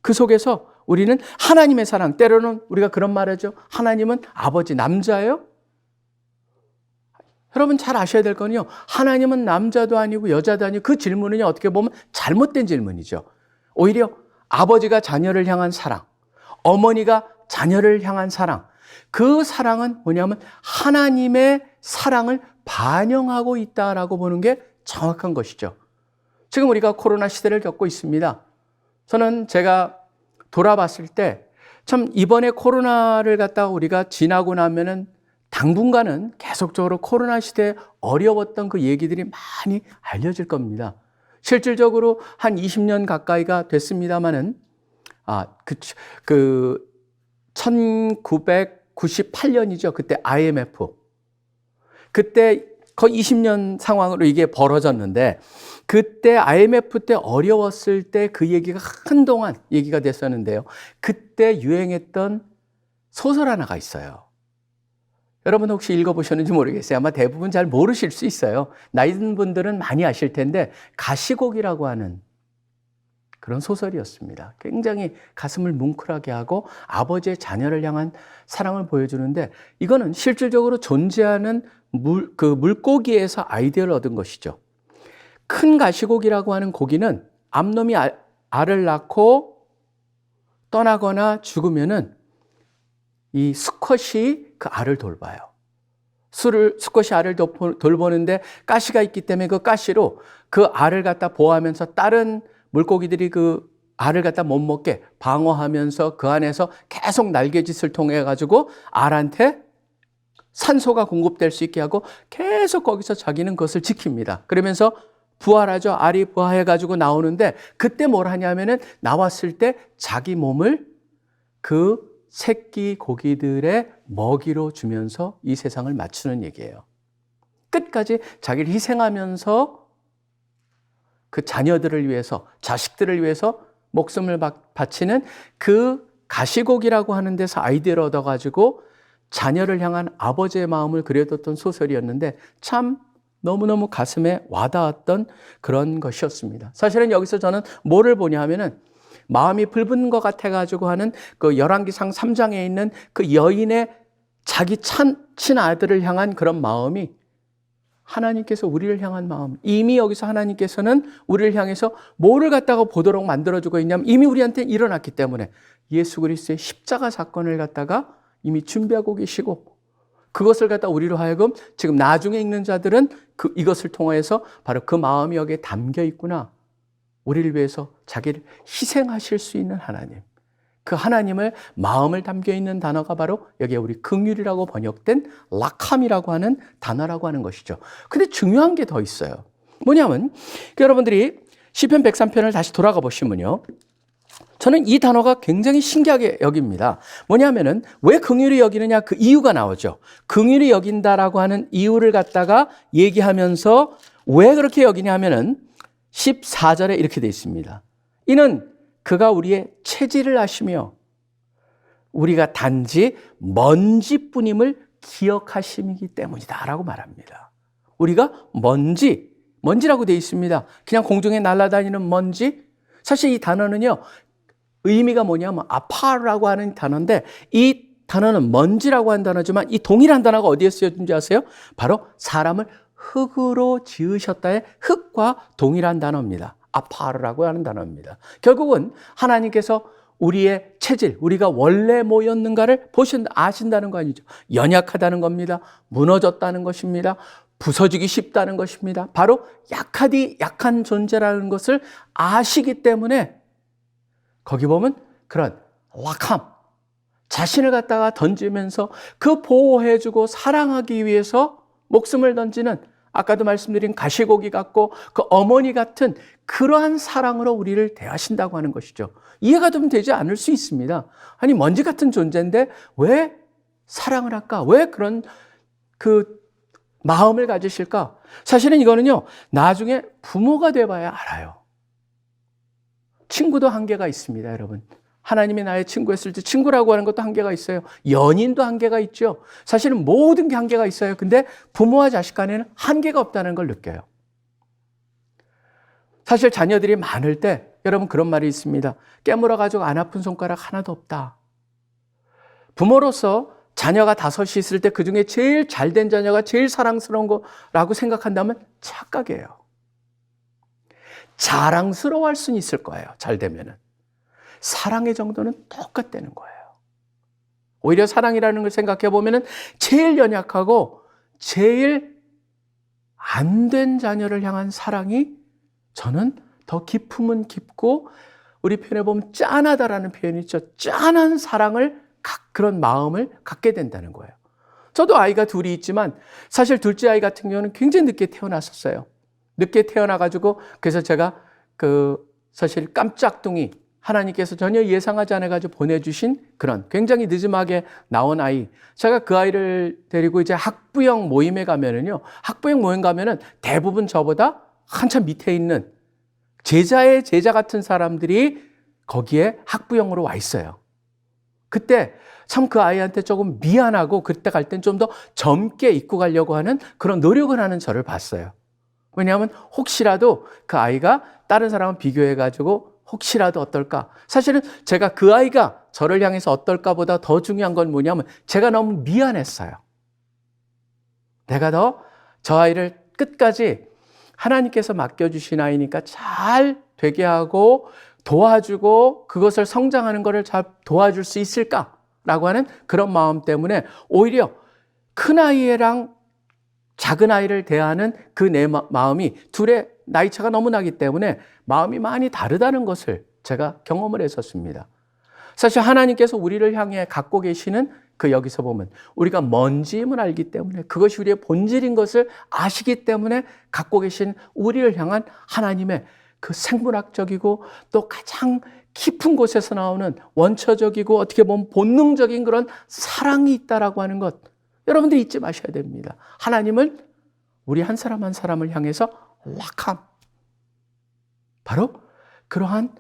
그 속에서 우리는 하나님의 사랑, 때로는 우리가 그런 말 하죠. 하나님은 아버지 남자예요? 여러분 잘 아셔야 될 거는요. 하나님은 남자도 아니고 여자도 아니고 그 질문은 어떻게 보면 잘못된 질문이죠. 오히려 아버지가 자녀를 향한 사랑, 어머니가 자녀를 향한 사랑, 그 사랑은 뭐냐면 하나님의 사랑을 반영하고 있다라고 보는 게 정확한 것이죠. 지금 우리가 코로나 시대를 겪고 있습니다. 저는 제가 돌아봤을 때 참 이번에 코로나를 갖다가 우리가 지나고 나면은 당분간은 계속적으로 코로나 시대에 어려웠던 그 얘기들이 많이 알려질 겁니다. 실질적으로 한 20년 가까이가 됐습니다마는 1998년이죠. 그때 IMF. 그때 거의 20년 상황으로 이게 벌어졌는데, 그때 IMF 때 어려웠을 때 그 얘기가 한동안 얘기가 됐었는데요. 그때 유행했던 소설 하나가 있어요. 여러분 혹시 읽어보셨는지 모르겠어요. 아마 대부분 잘 모르실 수 있어요. 나이 든 분들은 많이 아실 텐데 가시곡이라고 하는 그런 소설이었습니다. 굉장히 가슴을 뭉클하게 하고 아버지의 자녀를 향한 사랑을 보여주는데, 이거는 실질적으로 존재하는 물고기에서 아이디어를 얻은 것이죠. 큰 가시고기라고 하는 고기는 암놈이 알을 낳고 떠나거나 죽으면은 이 수컷이 그 알을 돌봐요. 수컷이 알을 돌보는데 가시가 있기 때문에 그 가시로 그 알을 갖다 보호하면서 다른 물고기들이 그 알을 갖다 못 먹게 방어하면서 그 안에서 계속 날개짓을 통해 가지고 알한테 산소가 공급될 수 있게 하고 계속 거기서 자기는 그것을 지킵니다. 그러면서 부활하죠. 알이 부화해 가지고 나오는데 그때 뭘 하냐면은 나왔을 때 자기 몸을 그 새끼 고기들의 먹이로 주면서 이 세상을 맞추는 얘기예요. 끝까지 자기를 희생하면서 그 자녀들을 위해서, 자식들을 위해서 목숨을 바치는 그 가시고기라고 하는 데서 아이디어를 얻어가지고 자녀를 향한 아버지의 마음을 그려뒀던 소설이었는데 참 너무너무 가슴에 와닿았던 그런 것이었습니다. 사실은 여기서 저는 뭐를 보냐 하면은 마음이 불붙는 것 같아가지고 하는 그 열왕기상 3장에 있는 그 여인의 자기 친아들을 향한 그런 마음이 하나님께서 우리를 향한 마음, 이미 여기서 하나님께서는 우리를 향해서 뭐를 갖다가 보도록 만들어주고 있냐면 이미 우리한테 일어났기 때문에 예수 그리스도의 십자가 사건을 갖다가 이미 준비하고 계시고, 그것을 갖다 우리로 하여금 지금 나중에 읽는 자들은 이것을 통해서 바로 그 마음이 여기에 담겨 있구나. 우리를 위해서 자기를 희생하실 수 있는 하나님. 그 하나님을 마음을 담겨 있는 단어가 바로 여기에 우리 긍휼이라고 번역된 라캄이라고 하는 단어라고 하는 것이죠. 근데 중요한 게 더 있어요. 뭐냐면 여러분들이 시편 103편을 다시 돌아가 보시면요. 저는 이 단어가 굉장히 신기하게 여깁니다. 뭐냐면은 왜 긍휼히 여기느냐 그 이유가 나오죠. 긍휼히 여긴다라고 하는 이유를 갖다가 얘기하면서 왜 그렇게 여기냐 하면은 14절에 이렇게 되어 있습니다. 이는 그가 우리의 체질을 아시며 우리가 단지 먼지뿐임을 기억하심이기 때문이다 라고 말합니다. 우리가 먼지, 먼지라고 되어 있습니다. 그냥 공중에 날아다니는 먼지. 사실 이 단어는요, 의미가 뭐냐면 아파라고 하는 단어인데 이 단어는 먼지라고 하는 단어지만 이 동일한 단어가 어디에 쓰여진지 아세요? 바로 사람을 흙으로 지으셨다의 흙과 동일한 단어입니다. 아파르라고 하는 단어입니다. 결국은 하나님께서 우리의 체질, 우리가 원래 뭐였는가를 아신다는 거 아니죠. 연약하다는 겁니다. 무너졌다는 것입니다. 부서지기 쉽다는 것입니다. 바로 약한 존재라는 것을 아시기 때문에 거기 보면 그런 약함, 자신을 갖다가 던지면서 그 보호해주고 사랑하기 위해서 목숨을 던지는 아까도 말씀드린 가시고기 같고 그 어머니 같은 그러한 사랑으로 우리를 대하신다고 하는 것이죠. 이해가 좀 되지 않을 수 있습니다. 아니 먼지 같은 존재인데 왜 사랑을 할까? 왜 그런 그 마음을 가지실까? 사실은 이거는요, 나중에 부모가 돼봐야 알아요. 친구도 한계가 있습니다, 여러분. 하나님이 나의 친구였을 때 친구라고 하는 것도 한계가 있어요. 연인도 한계가 있죠. 사실은 모든 게 한계가 있어요. 근데 부모와 자식 간에는 한계가 없다는 걸 느껴요. 사실 자녀들이 많을 때 여러분 그런 말이 있습니다. 깨물어가지고 안 아픈 손가락 하나도 없다. 부모로서 자녀가 5이 있을 때 그중에 제일 잘된 자녀가 제일 사랑스러운 거라고 생각한다면 착각이에요. 자랑스러워할 수는 있을 거예요. 잘 되면은. 사랑의 정도는 똑같다는 거예요. 오히려 사랑이라는 걸 생각해 보면은 제일 연약하고 제일 안 된 자녀를 향한 사랑이 저는 더 깊으면 깊고 우리 표현에 보면 짠하다라는 표현이 있죠. 짠한 사랑을 그런 마음을 갖게 된다는 거예요. 저도 아이가 둘이 있지만 사실 둘째 아이 같은 경우는 굉장히 늦게 태어났었어요. 늦게 태어나가지고 그래서 제가 사실 깜짝둥이 하나님께서 전혀 예상하지 않아가지고 보내주신 그런 굉장히 늦음하게 나온 아이. 제가 그 아이를 데리고 이제 학부형 모임에 가면은요. 학부형 모임 가면은 대부분 저보다 한참 밑에 있는 제자의 제자 같은 사람들이 거기에 학부형으로 와 있어요. 그때 참 그 아이한테 조금 미안하고 그때 갈 땐 좀 더 젊게 입고 가려고 하는 그런 노력을 하는 저를 봤어요. 왜냐하면 혹시라도 그 아이가 다른 사람을 비교해가지고 혹시라도 어떨까? 사실은 제가 그 아이가 저를 향해서 어떨까보다 더 중요한 건 뭐냐면 제가 너무 미안했어요. 내가 더 저 아이를 끝까지 하나님께서 맡겨주신 아이니까 잘 되게 하고 도와주고 그것을 성장하는 것을 잘 도와줄 수 있을까라고 하는 그런 마음 때문에 오히려 큰 아이랑 작은 아이를 대하는 그 내 마음이 둘의 나이 차가 너무 나기 때문에 마음이 많이 다르다는 것을 제가 경험을 했었습니다. 사실 하나님께서 우리를 향해 갖고 계시는 그 여기서 보면 우리가 먼지임을 알기 때문에 그것이 우리의 본질인 것을 아시기 때문에 갖고 계신 우리를 향한 하나님의 그 생물학적이고 또 가장 깊은 곳에서 나오는 원초적이고 어떻게 보면 본능적인 그런 사랑이 있다라고 하는 것 여러분들 잊지 마셔야 됩니다. 하나님을 우리 한 사람 한 사람을 향해서 약함 바로 그러한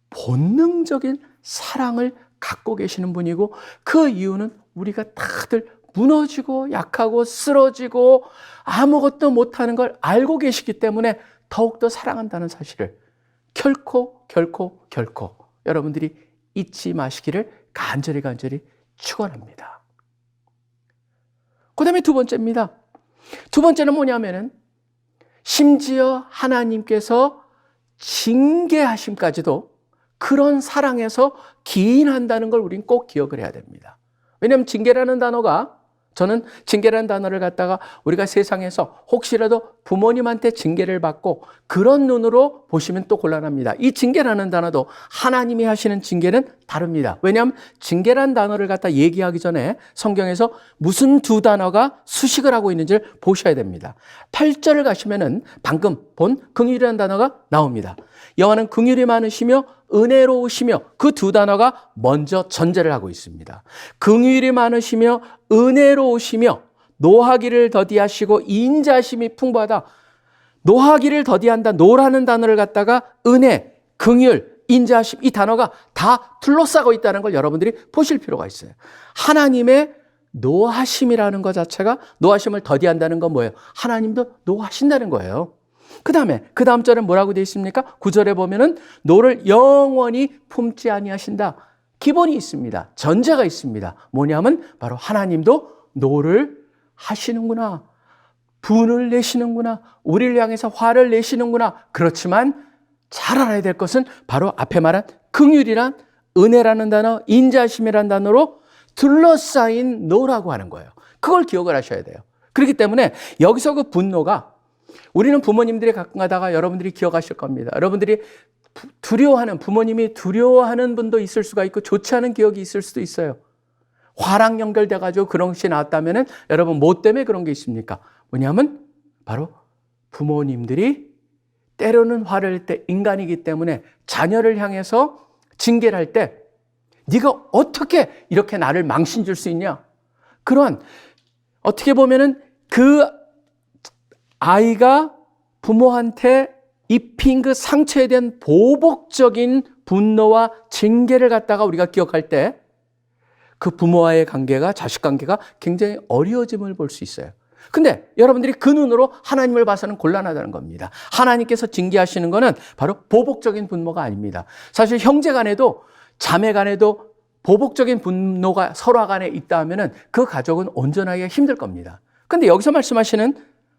본능적인 사랑을 갖고 계시는 분이고 그 이유는 우리가 다들 무너지고 약하고 쓰러지고 아무것도 못하는 걸 알고 계시기 때문에 더욱더 사랑한다는 사실을 결코 여러분들이 잊지 마시기를 간절히 축원합니다. 그 다음에 두 번째입니다. 두 번째는 뭐냐면은 심지어 하나님께서 징계하심까지도 그런 사랑에서 기인한다는 걸 우린 꼭 기억을 해야 됩니다. 왜냐하면 징계라는 단어가 저는 징계라는 단어를 갖다가 우리가 세상에서 혹시라도 부모님한테 징계를 받고 그런 눈으로 보시면 또 곤란합니다. 이 징계라는 단어도 하나님이 하시는 징계는 다릅니다. 왜냐하면 징계라는 단어를 갖다 얘기하기 전에 성경에서 무슨 두 단어가 수식을 하고 있는지를 보셔야 됩니다. 8절을 가시면은 방금 본 긍휼이라는 단어가 나옵니다. 여호와는 긍휼이 많으시며 은혜로우시며 그 두 단어가 먼저 전제를 하고 있습니다. 긍휼이 많으시며 은혜로우시며 노하기를 더디하시고 인자심이 풍부하다. 노하기를 더디한다. 노라는 단어를 갖다가 은혜, 긍휼, 인자심 이 단어가 다 둘러싸고 있다는 걸 여러분들이 보실 필요가 있어요. 하나님의 노하심이라는 것 자체가 노하심을 더디한다는 건 뭐예요? 하나님도 노하신다는 거예요. 그 다음 절에 뭐라고 되어 있습니까? 9절에 보면은 노를 영원히 품지 아니하신다. 기본이 있습니다. 전제가 있습니다. 뭐냐면 바로 하나님도 노를 하시는구나. 분을 내시는구나. 우리를 향해서 화를 내시는구나. 그렇지만 잘 알아야 될 것은 바로 앞에 말한 긍휼이란 은혜라는 단어, 인자심이라는 단어로 둘러싸인 노라고 하는 거예요. 그걸 기억을 하셔야 돼요. 그렇기 때문에 여기서 그 분노가 우리는 부모님들이 가끔 가다가 여러분들이 기억하실 겁니다. 여러분들이 두려워하는, 부모님이 두려워하는 분도 있을 수가 있고 좋지 않은 기억이 있을 수도 있어요. 화랑 연결돼가지고 그런 것이 나왔다면 여러분 뭐 때문에 그런 게 있습니까? 뭐냐면 바로 부모님들이 때로는 화를 낼 때 인간이기 때문에 자녀를 향해서 징계를 할 때 네가 어떻게 이렇게 나를 망신 줄 수 있냐? 그런 어떻게 보면은 그 아이가 부모한테 입힌 그 상처에 대한 보복적인 분노와 징계를 갖다가 우리가 기억할 때 그 부모와의 관계가, 자식 관계가 굉장히 어려워짐을 볼 수 있어요. 근데 여러분들이 그 눈으로 하나님을 봐서는 곤란하다는 겁니다. 하나님께서 징계하시는 것은 바로 보복적인 분노가 아닙니다. 사실 형제 간에도 자매 간에도 보복적인 분노가 서로 간에 있다 하면은 그 가족은 온전하기가 힘들 겁니다. 근데 여기서 말씀하시는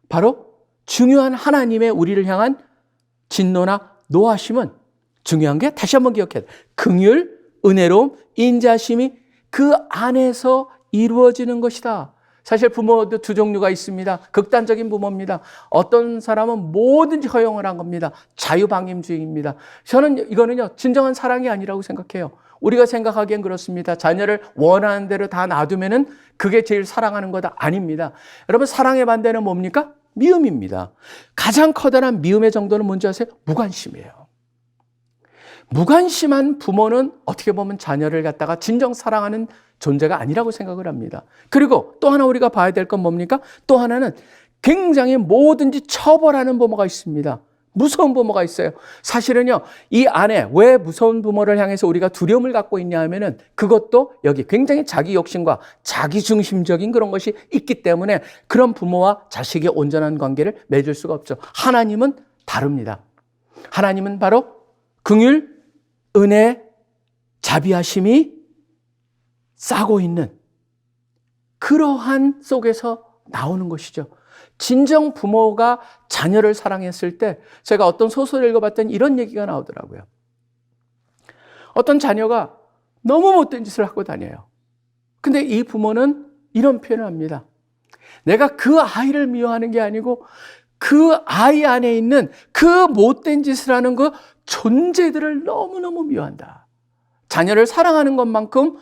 바로 중요한 하나님의 우리를 향한 진노나 노하심은 중요한 게 다시 한번 기억해야 돼요. 긍휼, 은혜로움, 인자심이 그 안에서 이루어지는 것이다. 사실 부모도 두 종류가 있습니다. 극단적인 부모입니다. 어떤 사람은 뭐든지 허용을 한 겁니다. 자유방임주의입니다. 저는 이거는요, 진정한 사랑이 아니라고 생각해요. 우리가 생각하기엔 그렇습니다. 자녀를 원하는 대로 다 놔두면은 그게 제일 사랑하는 거다. 아닙니다. 여러분, 사랑의 반대는 뭡니까? 미움입니다. 가장 커다란 미움의 정도는 뭔지 아세요? 무관심이에요. 무관심한 부모는 어떻게 보면 자녀를 갖다가 진정 사랑하는 존재가 아니라고 생각을 합니다. 그리고 또 하나 우리가 봐야 될 건 뭡니까? 또 하나는 굉장히 뭐든지 처벌하는 부모가 있습니다. 무서운 부모가 있어요. 사실은요, 이 안에 왜 무서운 부모를 향해서 우리가 두려움을 갖고 있냐 하면은 그것도 여기 굉장히 자기 욕심과 자기 중심적인 그런 것이 있기 때문에 그런 부모와 자식의 온전한 관계를 맺을 수가 없죠. 하나님은 다릅니다. 하나님은 바로 긍휼, 은혜, 자비하심이 싸고 있는 그러한 속에서 나오는 것이죠. 진정 부모가 자녀를 사랑했을 때 제가 어떤 소설을 읽어봤더니 이런 얘기가 나오더라고요. 어떤 자녀가 너무 못된 짓을 하고 다녀요. 근데 이 부모는 이런 표현을 합니다. 내가 그 아이를 미워하는 게 아니고 그 아이 안에 있는 그 못된 짓을 하는 그 존재들을 너무너무 미워한다. 자녀를 사랑하는 것만큼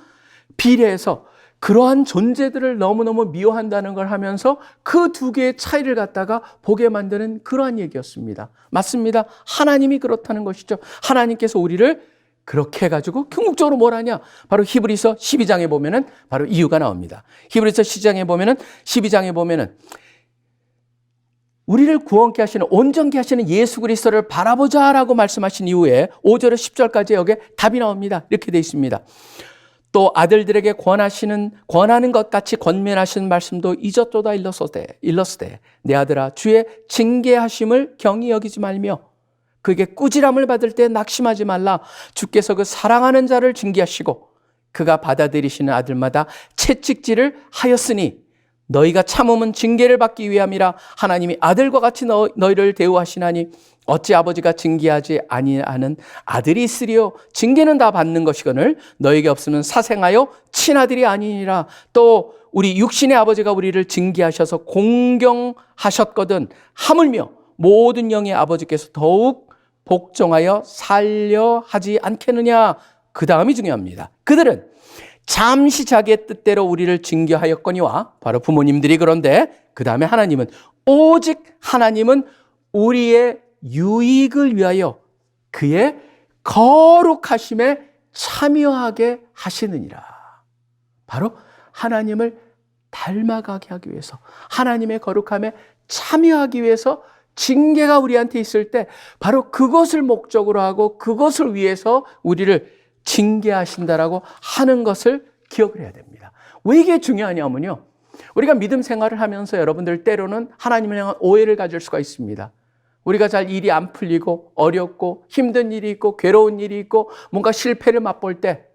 비례해서 그러한 존재들을 너무너무 미워한다는 걸 하면서 그 두 개의 차이를 갖다가 보게 만드는 그러한 얘기였습니다. 맞습니다. 하나님이 그렇다는 것이죠. 하나님께서 우리를 그렇게 해가지고 궁극적으로 뭘 하냐? 바로 히브리서 12장에 보면은 바로 이유가 나옵니다. 히브리서 12장에 보면은 우리를 구원케 하시는, 온전케 하시는 예수 그리스도를 바라보자라고 말씀하신 이후에 5절에서 10절까지 여기에 답이 나옵니다. 이렇게 되어 있습니다. 또 아들들에게 권하는 것 같이 권면하시는 말씀도 잊었도다 일렀으되 내 아들아 주의 징계하심을 경히 여기지 말며 그에게 꾸지람을 받을 때 낙심하지 말라. 주께서 그 사랑하는 자를 징계하시고 그가 받아들이시는 아들마다 채찍질을 하였으니 너희가 참음은 징계를 받기 위함이라. 하나님이 아들과 같이 너희를 대우하시나니 어찌 아버지가 징계하지 아니하는 아들이 있으리요. 징계는 다 받는 것이거늘 너에게 없으면 사생하여 친아들이 아니니라. 또 우리 육신의 아버지가 우리를 징계하셔서 공경하셨거든 하물며 모든 영의 아버지께서 더욱 복종하여 살려 하지 않겠느냐. 그 다음이 중요합니다. 그들은 잠시 자기의 뜻대로 우리를 징계하였거니와, 바로 부모님들이. 그런데 그 다음에 하나님은 오직 하나님은 우리의 유익을 위하여 그의 거룩하심에 참여하게 하시느니라. 바로 하나님을 닮아가게 하기 위해서, 하나님의 거룩함에 참여하기 위해서 징계가 우리한테 있을 때 바로 그것을 목적으로 하고 그것을 위해서 우리를 징계하신다라고 하는 것을 기억을 해야 됩니다. 왜 이게 중요하냐면요, 우리가 믿음 생활을 하면서 여러분들 때로는 하나님을 향한 오해를 가질 수가 있습니다. 우리가 잘 일이 안 풀리고 어렵고 힘든 일이 있고 괴로운 일이 있고 뭔가 실패를 맛볼 때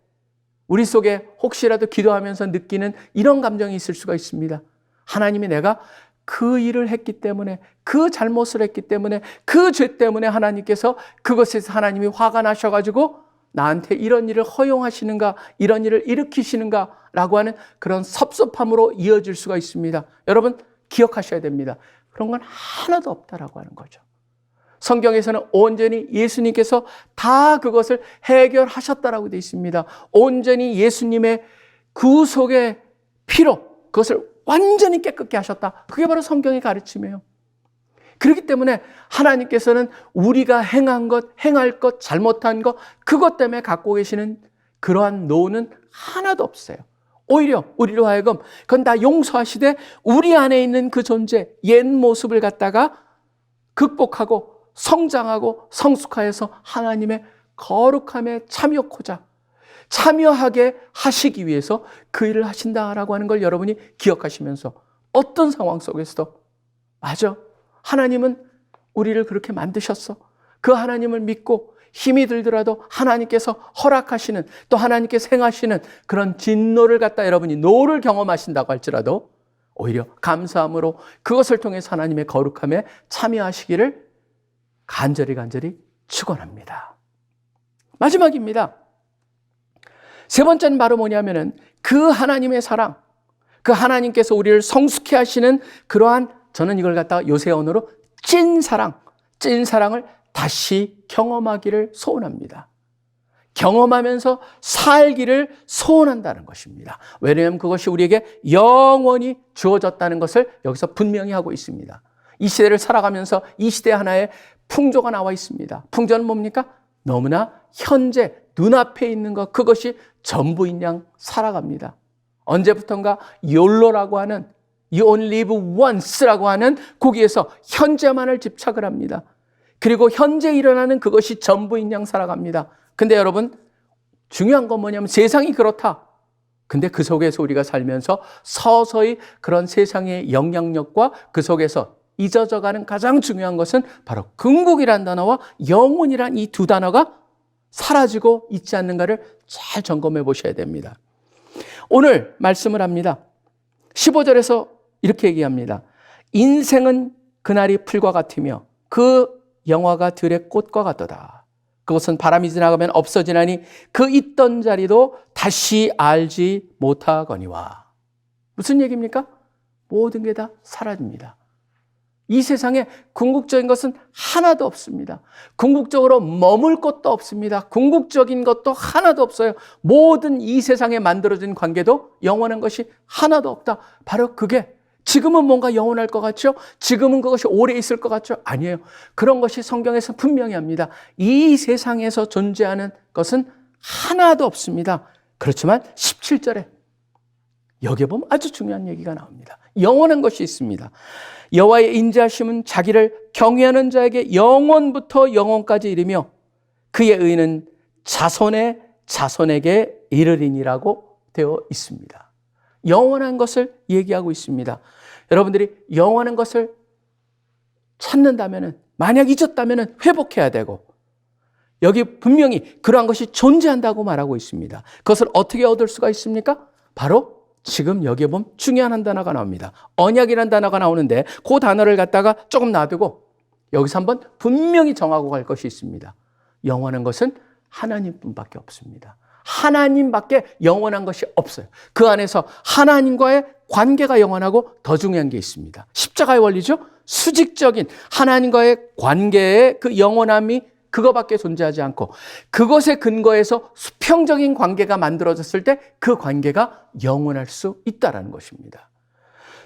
우리 속에 혹시라도 기도하면서 느끼는 이런 감정이 있을 수가 있습니다. 하나님이 내가 그 일을 했기 때문에, 그 잘못을 했기 때문에, 그 죄 때문에 하나님께서 그것에서 하나님이 화가 나셔가지고 나한테 이런 일을 허용하시는가, 이런 일을 일으키시는가 라고 하는 그런 섭섭함으로 이어질 수가 있습니다. 여러분 기억하셔야 됩니다. 그런 건 하나도 없다라고 하는 거죠. 성경에서는 온전히 예수님께서 다 그것을 해결하셨다라고 되어 있습니다. 온전히 예수님의 구속의 피로 그것을 완전히 깨끗게 하셨다. 그게 바로 성경의 가르침이에요. 그렇기 때문에 하나님께서는 우리가 행한 것, 행할 것, 잘못한 것, 그것 때문에 갖고 계시는 그러한 노는 하나도 없어요. 오히려 우리로 하여금 그건 다 용서하시되 우리 안에 있는 그 존재, 옛 모습을 갖다가 극복하고 성장하고 성숙하여서 하나님의 거룩함에 참여하게 하시기 위해서 그 일을 하신다라고 하는 걸 여러분이 기억하시면서 어떤 상황 속에서도 맞아, 하나님은 우리를 그렇게 만드셨어. 그 하나님을 믿고 힘이 들더라도 하나님께서 허락하시는, 또 하나님께서 행하시는 그런 진노를 갖다 여러분이 노를 경험하신다고 할지라도 오히려 감사함으로 그것을 통해서 하나님의 거룩함에 참여하시기를 간절히 축원합니다. 마지막입니다. 세 번째는 바로 뭐냐면은 그 하나님의 사랑, 그 하나님께서 우리를 성숙해 하시는 그러한, 저는 이걸 갖다가 요새 언어로 찐사랑을 다시 경험하기를 소원합니다. 경험하면서 살기를 소원한다는 것입니다. 왜냐하면 그것이 우리에게 영원히 주어졌다는 것을 여기서 분명히 하고 있습니다. 이 시대를 살아가면서 이 시대 하나의 풍조가 나와 있습니다. 풍조는 뭡니까? 너무나 현재 눈앞에 있는 것, 그것이 전부인 양 살아갑니다. 언제부턴가 YOLO라고 하는 You only live once라고 하는 거기에서 현재만을 집착을 합니다. 그리고 현재 일어나는 그것이 전부인 양 살아갑니다. 근데 여러분 중요한 건 뭐냐면 세상이 그렇다. 근데 그 속에서 우리가 살면서 서서히 그런 세상의 영향력과 그 속에서 잊어져가는 가장 중요한 것은 바로 궁극이란 단어와 영혼이란 이 두 단어가 사라지고 있지 않는가를 잘 점검해 보셔야 됩니다. 오늘 말씀을 합니다. 15절에서 이렇게 얘기합니다. 인생은 그날이 풀과 같으며 그 영화가 들의 꽃과 같도다. 그것은 바람이 지나가면 없어지나니 그 있던 자리도 다시 알지 못하거니와. 무슨 얘기입니까? 모든 게 다 사라집니다. 이 세상에 궁극적인 것은 하나도 없습니다. 궁극적으로 머물 것도 없습니다. 궁극적인 것도 하나도 없어요. 모든 이 세상에 만들어진 관계도 영원한 것이 하나도 없다. 바로 그게 지금은 뭔가 영원할 것 같죠? 지금은 그것이 오래 있을 것 같죠? 아니에요. 그런 것이 성경에서 분명히 합니다. 이 세상에서 존재하는 것은 하나도 없습니다. 그렇지만 17절에 여기에 보면 아주 중요한 얘기가 나옵니다. 영원한 것이 있습니다. 여호와의 인자하심은 자기를 경외하는 자에게 영원부터 영원까지 이르며 그의 의는 자손의 자손에게 이르리니라고 되어 있습니다. 영원한 것을 얘기하고 있습니다. 여러분들이 영원한 것을 찾는다면, 만약 잊었다면 회복해야 되고, 여기 분명히 그러한 것이 존재한다고 말하고 있습니다. 그것을 어떻게 얻을 수가 있습니까? 바로 지금 여기에 보면 중요한 한 단어가 나옵니다. 언약이라는 단어가 나오는데 그 단어를 갖다가 조금 놔두고 여기서 한번 분명히 정하고 갈 것이 있습니다. 영원한 것은 하나님뿐밖에 없습니다. 하나님밖에 영원한 것이 없어요. 그 안에서 하나님과의 관계가 영원하고 더 중요한 게 있습니다. 십자가의 원리죠. 수직적인 하나님과의 관계의 그 영원함이 그거밖에 존재하지 않고 그것에 근거해서 수평적인 관계가 만들어졌을 때 그 관계가 영원할 수 있다는 것입니다.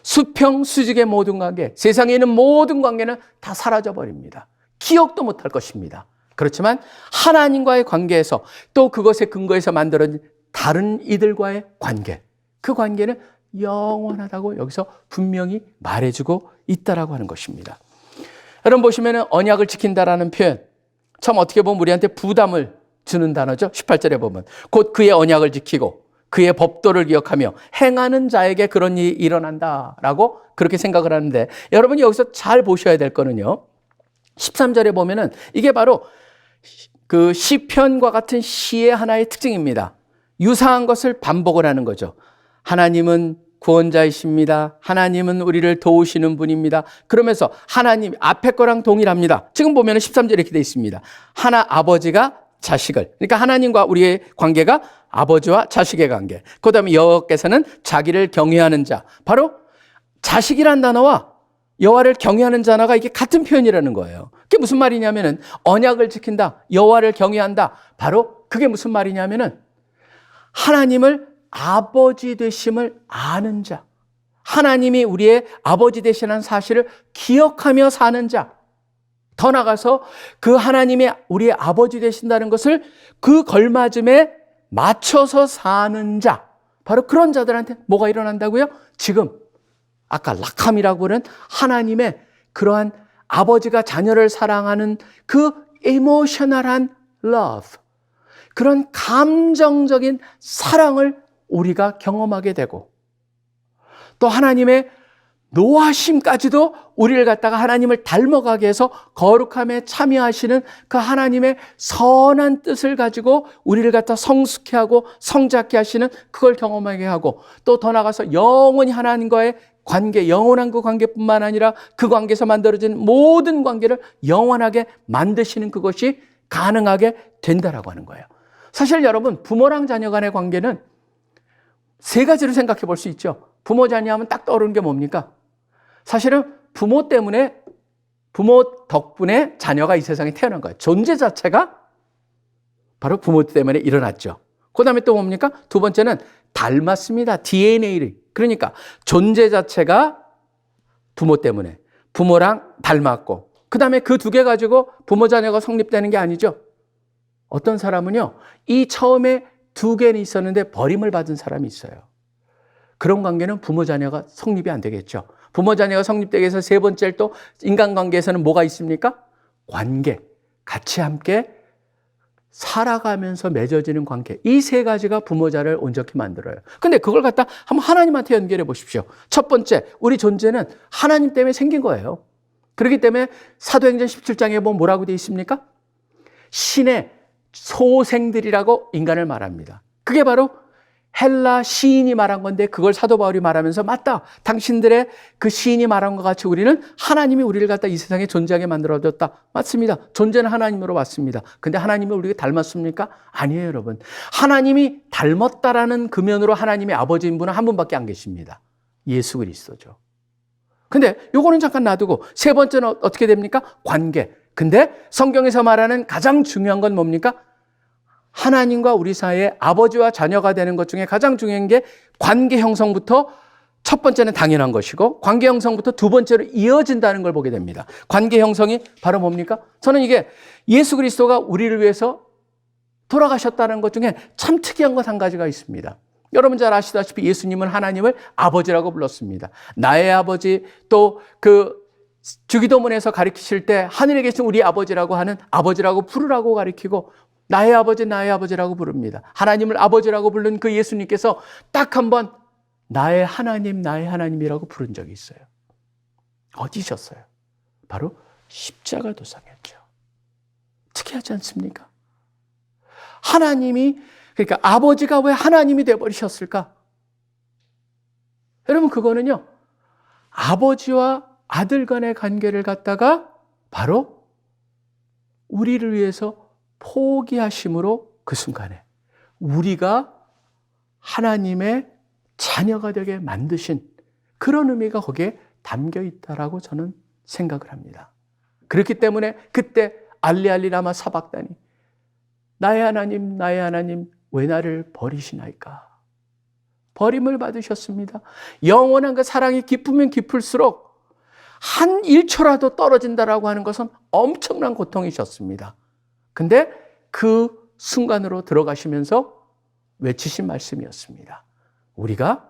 수평, 수직의 모든 관계, 세상에 있는 모든 관계는 다 사라져버립니다. 기억도 못할 것입니다. 그렇지만 하나님과의 관계에서 또 그것에 근거해서 만들어진 다른 이들과의 관계, 그 관계는 영원하다고 여기서 분명히 말해주고 있다라고 하는 것입니다. 여러분 보시면 언약을 지킨다라는 표현, 참 어떻게 보면 우리한테 부담을 주는 단어죠. 18절에 보면 곧 그의 언약을 지키고 그의 법도를 기억하며 행하는 자에게 그런 일이 일어난다라고 그렇게 생각을 하는데, 여러분이 여기서 잘 보셔야 될 거는요, 13절에 보면은 이게 바로 그 시편과 같은 시의 하나의 특징입니다. 유사한 것을 반복을 하는 거죠. 하나님은 구원자이십니다. 하나님은 우리를 도우시는 분입니다. 그러면서 하나님 앞에 거랑 동일합니다. 지금 보면 13절에 이렇게 되어 있습니다. 하나 아버지가 자식을, 그러니까 하나님과 우리의 관계가 아버지와 자식의 관계. 그 다음에 여호와께서는 자기를 경외하는 자. 바로 자식이란 단어와 여호와를 경외하는 단어가 이게 같은 표현이라는 거예요. 그게 무슨 말이냐면은 언약을 지킨다, 여호와를 경외한다. 바로 그게 무슨 말이냐면은 하나님을 아버지 되심을 아는 자, 하나님이 우리의 아버지 되시는 사실을 기억하며 사는 자, 더 나아가서 그 하나님이 우리의 아버지 되신다는 것을 그 걸맞음에 맞춰서 사는 자, 바로 그런 자들한테 뭐가 일어난다고요? 지금 아까 락함이라고 하는 하나님의 그러한 아버지가 자녀를 사랑하는 그 이모셔널한 love, 그런 감정적인 사랑을 우리가 경험하게 되고, 또 하나님의 노하심까지도 우리를 갖다가 하나님을 닮아가게 해서 거룩함에 참여하시는 그 하나님의 선한 뜻을 가지고 우리를 갖다 성숙케 하고 성잡게 하시는 그걸 경험하게 하고, 또 더 나아가서 영원히 하나님과의 관계, 영원한 그 관계뿐만 아니라 그 관계에서 만들어진 모든 관계를 영원하게 만드시는 그것이 가능하게 된다라고 하는 거예요. 사실 여러분, 부모랑 자녀 간의 관계는 세 가지로 생각해 볼 수 있죠. 부모 자녀 하면 딱 떠오르는 게 뭡니까? 사실은 부모 덕분에 자녀가 이 세상에 태어난 거예요. 존재 자체가 바로 부모 때문에 일어났죠. 그 다음에 또 뭡니까? 두 번째는 닮았습니다. DNA를. 그러니까 존재 자체가 부모 때문에 부모랑 닮았고, 그 다음에 그 두 개 가지고 부모 자녀가 성립되는 게 아니죠. 어떤 사람은요, 이 처음에 두 개는 있었는데 버림을 받은 사람이 있어요. 그런 관계는 부모 자녀가 성립이 안 되겠죠. 부모 자녀가 성립되기 위해서 세 번째 또 인간관계에서는 뭐가 있습니까? 관계, 같이 함께 살아가면서 맺어지는 관계. 이 세 가지가 부모 자녀를 온전히 만들어요. 근데 그걸 갖다 한번 하나님한테 연결해 보십시오. 첫 번째, 우리 존재는 하나님 때문에 생긴 거예요. 그렇기 때문에 사도행전 17장에 보면 뭐라고 되어 있습니까? 신의 소생들이라고 인간을 말합니다. 그게 바로 헬라 시인이 말한 건데, 그걸 사도 바울이 말하면서 맞다, 당신들의 그 시인이 말한 것 같이 우리는 하나님이 우리를 갖다 이 세상에 존재하게 만들어줬다. 맞습니다. 존재는 하나님으로 왔습니다. 근데 하나님을 우리가 닮았습니까? 아니에요, 여러분. 하나님이 닮았다라는 그 면으로 하나님의 아버지인 분은 한 분밖에 안 계십니다. 예수 그리스도죠. 근데 요거는 잠깐 놔두고, 세 번째는 어떻게 됩니까? 관계. 근데 성경에서 말하는 가장 중요한 건 뭡니까? 하나님과 우리 사이에 아버지와 자녀가 되는 것 중에 가장 중요한 게 관계 형성부터 첫 번째는 당연한 것이고, 관계 형성부터 두 번째로 이어진다는 걸 보게 됩니다. 관계 형성이 바로 뭡니까? 저는 이게 예수 그리스도가 우리를 위해서 돌아가셨다는 것 중에 참 특이한 것 한 가지가 있습니다. 여러분 잘 아시다시피 예수님은 하나님을 아버지라고 불렀습니다. 나의 아버지, 또 그 주기도문에서 가르치실 때 하늘에 계신 우리 아버지라고 하는 아버지라고 부르라고 가르치고, 나의 아버지, 나의 아버지라고 부릅니다. 하나님을 아버지라고 부른 그 예수님께서 딱 한 번 나의 하나님, 나의 하나님이라고 부른 적이 있어요. 어디셨어요? 바로 십자가 도상이었죠. 특이하지 않습니까? 하나님이, 그러니까 아버지가 왜 하나님이 되어버리셨을까? 여러분, 그거는요, 아버지와 아들 간의 관계를 갖다가 바로 우리를 위해서 포기하심으로 그 순간에 우리가 하나님의 자녀가 되게 만드신 그런 의미가 거기에 담겨 있다라고 저는 생각을 합니다. 그렇기 때문에 그때 알리알리 라마 사박다니, 나의 하나님, 나의 하나님, 왜 나를 버리시나이까? 버림을 받으셨습니다. 영원한 그 사랑이 깊으면 깊을수록 한 1초라도 떨어진다라고 하는 것은 엄청난 고통이셨습니다. 근데 그 순간으로 들어가시면서 외치신 말씀이었습니다. 우리가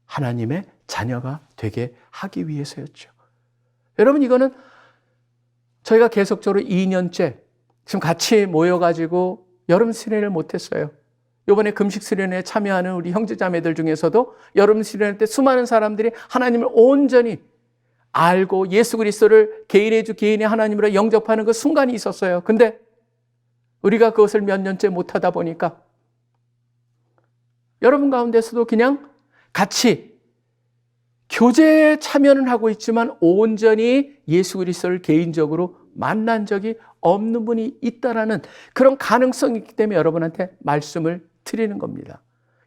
하나님의 자녀가 되게 하기 위해서였죠. 여러분, 이거는 저희가 계속적으로 2년째 지금 같이 모여가지고 여름 수련회를 못했어요. 이번에 금식 수련회에 참여하는 우리 형제자매들 중에서도 여름 수련회 때 수많은 사람들이 하나님을 온전히 알고 예수 그리스도를 개인의 주 개인의 하나님으로 영접하는 그 순간이 있었어요. 근데 우리가 그것을 몇 년째 못하다 보니까 여러분 가운데서도 그냥 같이 교제에 참여는 하고 있지만 온전히 예수 그리스도를 개인적으로 만난 적이 없는 분이 있다라는 그런 가능성이 있기 때문에 여러분한테 말씀을 드리는 겁니다.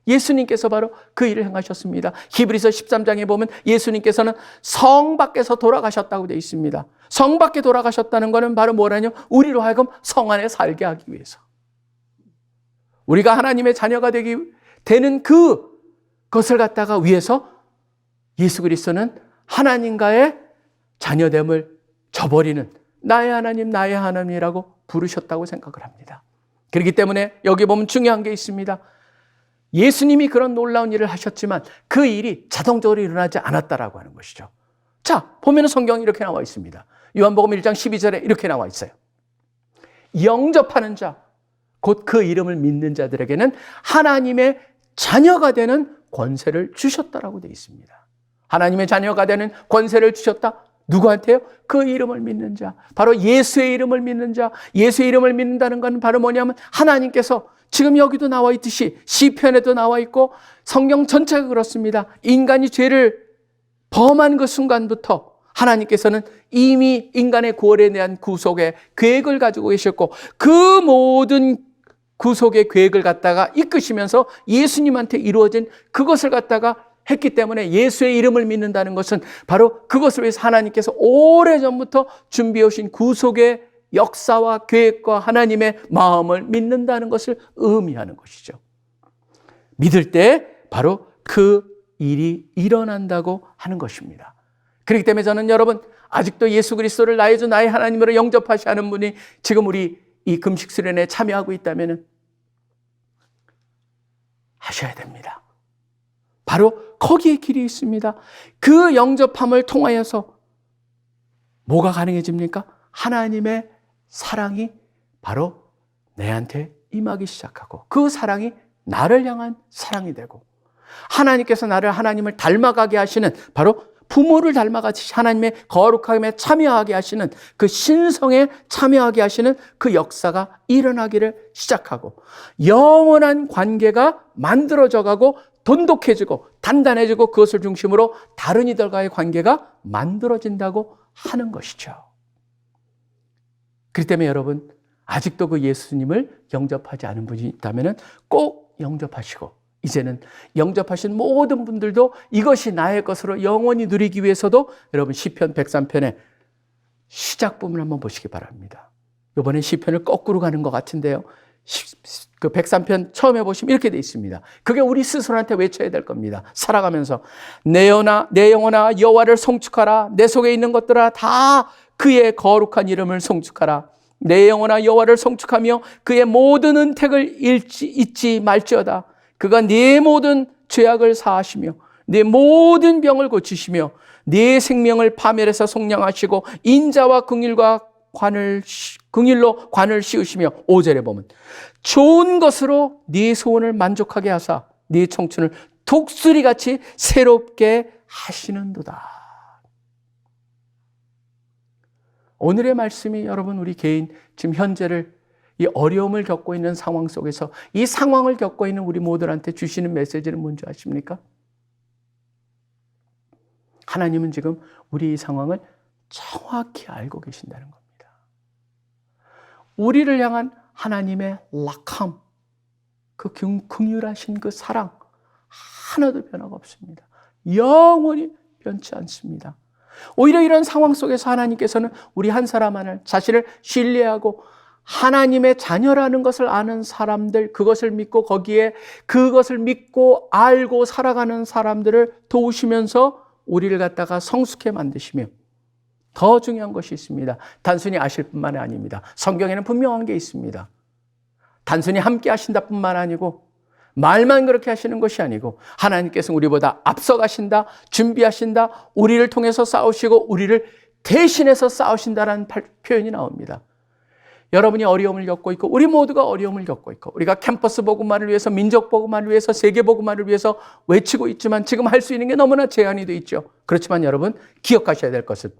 예수님께서 바로 그 일을 행하셨습니다. 히브리서 13장에 보면 예수님께서는 성 밖에서 돌아가셨다고 되어 있습니다. 성 밖에 돌아가셨다는 것은 바로 뭐라뇨? 우리로 하여금 성 안에 살게 하기 위해서. 우리가 하나님의 자녀가 되는 그것을 갖다가 위해서 예수 그리스도는 하나님과의 자녀됨을 저버리는 나의 하나님, 나의 하나님이라고 부르셨다고 생각을 합니다. 그렇기 때문에 여기 보면 중요한 게 있습니다. 예수님이 그런 놀라운 일을 하셨지만 그 일이 자동적으로 일어나지 않았다라고 하는 것이죠. 자, 보면 성경이 이렇게 나와 있습니다. 요한복음 1장 12절에 이렇게 나와 있어요. 영접하는 자, 곧 그 이름을 믿는 자들에게는 하나님의 자녀가 되는 권세를 주셨다라고 되어 있습니다. 하나님의 자녀가 되는 권세를 주셨다. 누구한테요? 그 이름을 믿는 자. 바로 예수의 이름을 믿는 자. 예수의 이름을 믿는다는 건 바로 뭐냐면 하나님께서 지금 여기도 나와 있듯이 시편에도 나와 있고 성경 전체가 그렇습니다. 인간이 죄를 범한 그 순간부터 하나님께서는 이미 인간의 구원에 대한 구속의 계획을 가지고 계셨고 그 모든 구속의 계획을 갖다가 이끄시면서 예수님한테 이루어진 그것을 갖다가 했기 때문에 예수의 이름을 믿는다는 것은 바로 그것을 위해서 하나님께서 오래전부터 준비해 오신 구속의 역사와 계획과 하나님의 마음을 믿는다는 것을 의미하는 것이죠. 믿을 때 바로 그 일이 일어난다고 하는 것입니다. 그렇기 때문에 저는 여러분 아직도 예수 그리스도를 나의 주 나의 하나님으로 영접하시 하는 분이 지금 우리 이 금식 수련회에 참여하고 있다면 하셔야 됩니다. 바로 거기에 길이 있습니다. 그 영접함을 통하여서 뭐가 가능해집니까? 하나님의 사랑이 바로 내한테 임하기 시작하고 그 사랑이 나를 향한 사랑이 되고 하나님께서 하나님을 닮아가게 하시는 바로 부모를 닮아가듯이 하나님의 거룩함에 참여하게 하시는 그 신성에 참여하게 하시는 그 역사가 일어나기를 시작하고 영원한 관계가 만들어져 가고 돈독해지고 단단해지고 그것을 중심으로 다른 이들과의 관계가 만들어진다고 하는 것이죠. 그렇기 때문에 여러분 아직도 그 예수님을 영접하지 않은 분이 있다면 꼭 영접하시고 이제는 영접하신 모든 분들도 이것이 나의 것으로 영원히 누리기 위해서도 여러분 시편 103편의 시작 부분을 한번 보시기 바랍니다. 이번엔 시편을 거꾸로 가는 것 같은데요. 그 103편 처음에 보시면 이렇게 돼 있습니다. 그게 우리 스스로한테 외쳐야 될 겁니다. 살아가면서 내 영혼아 여호와를 송축하라. 내 속에 있는 것들아 다 그의 거룩한 이름을 송축하라. 내 영혼아 여호와를 송축하며 그의 모든 은택을 잊지 말지어다. 그가 네 모든 죄악을 사하시며 네 모든 병을 고치시며 네 생명을 파멸해서 속량하시고 인자와 긍휼로 관을 씌우시며 5절에 보면 좋은 것으로 네 소원을 만족하게 하사 네 청춘을 독수리같이 새롭게 하시는도다. 오늘의 말씀이 여러분 우리 개인 지금 현재를 이 어려움을 겪고 있는 상황 속에서 이 상황을 겪고 있는 우리 모두한테 주시는 메시지는 뭔지 아십니까? 하나님은 지금 우리 이 상황을 정확히 알고 계신다는 겁니다. 우리를 향한 하나님의 락함, 그 긍휼하신 그 사랑 하나도 변화가 없습니다. 영원히 변치 않습니다. 오히려 이런 상황 속에서 하나님께서는 우리 한 사람 하나를 자신을 신뢰하고 하나님의 자녀라는 것을 아는 사람들, 그것을 믿고 거기에 그것을 믿고 알고 살아가는 사람들을 도우시면서 우리를 갖다가 성숙해 만드시며 더 중요한 것이 있습니다. 단순히 아실 뿐만 아닙니다. 성경에는 분명한 게 있습니다. 단순히 함께 하신다 뿐만 아니고 말만 그렇게 하시는 것이 아니고 하나님께서 우리보다 앞서가신다, 준비하신다, 우리를 통해서 싸우시고 우리를 대신해서 싸우신다라는 표현이 나옵니다. 여러분이 어려움을 겪고 있고 우리 모두가 어려움을 겪고 있고 우리가 캠퍼스 복음화를 위해서 민족 복음화를 위해서 세계 복음화를 위해서 외치고 있지만 지금 할 수 있는 게 너무나 제한이 돼 있죠. 그렇지만 여러분 기억하셔야 될 것은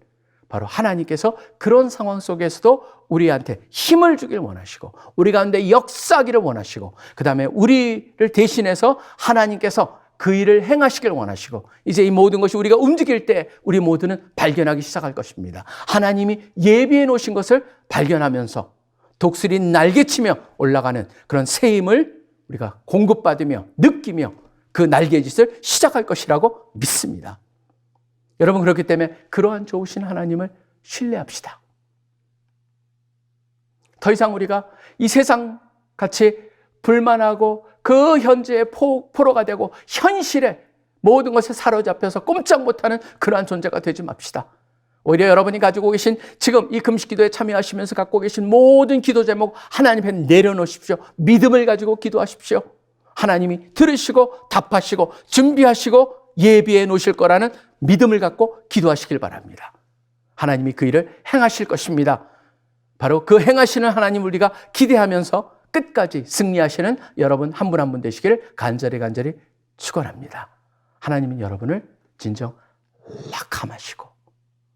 바로 하나님께서 그런 상황 속에서도 우리한테 힘을 주길 원하시고 우리 가운데 역사하기를 원하시고 그 다음에 우리를 대신해서 하나님께서 그 일을 행하시길 원하시고 이제 이 모든 것이 우리가 움직일 때 우리 모두는 발견하기 시작할 것입니다. 하나님이 예비해 놓으신 것을 발견하면서 독수리 날개치며 올라가는 그런 새 힘을 우리가 공급받으며 느끼며 그 날개짓을 시작할 것이라고 믿습니다. 여러분 그렇기 때문에 그러한 좋으신 하나님을 신뢰합시다. 더 이상 우리가 이 세상 같이 불만하고 그 현재의 포로가 되고 현실에 모든 것에 사로잡혀서 꼼짝 못하는 그러한 존재가 되지 맙시다. 오히려 여러분이 가지고 계신 지금 이 금식기도에 참여하시면서 갖고 계신 모든 기도 제목 하나님 앞에 내려놓으십시오. 믿음을 가지고 기도하십시오. 하나님이 들으시고 답하시고 준비하시고 예비해 놓으실 거라는 믿음을 갖고 기도하시길 바랍니다. 하나님이 그 일을 행하실 것입니다. 바로 그 행하시는 하나님 우리가 기대하면서 끝까지 승리하시는 여러분 한 분 한 분 되시기를 간절히 축원합니다. 하나님은 여러분을 진정 낙함하시고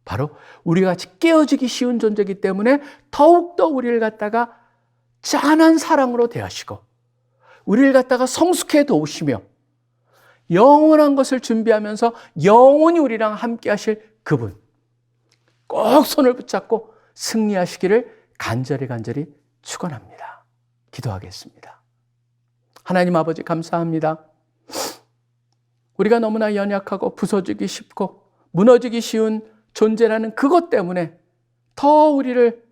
바로 우리가 같이 깨어지기 쉬운 존재이기 때문에 더욱더 우리를 갖다가 짠한 사랑으로 대하시고 우리를 갖다가 성숙해 도우시며 영원한 것을 준비하면서 영원히 우리랑 함께 하실 그분 꼭 손을 붙잡고 승리하시기를 간절히 축원합니다. 기도하겠습니다. 하나님 아버지 감사합니다. 우리가 너무나 연약하고 부서지기 쉽고 무너지기 쉬운 존재라는 그것 때문에 더 우리를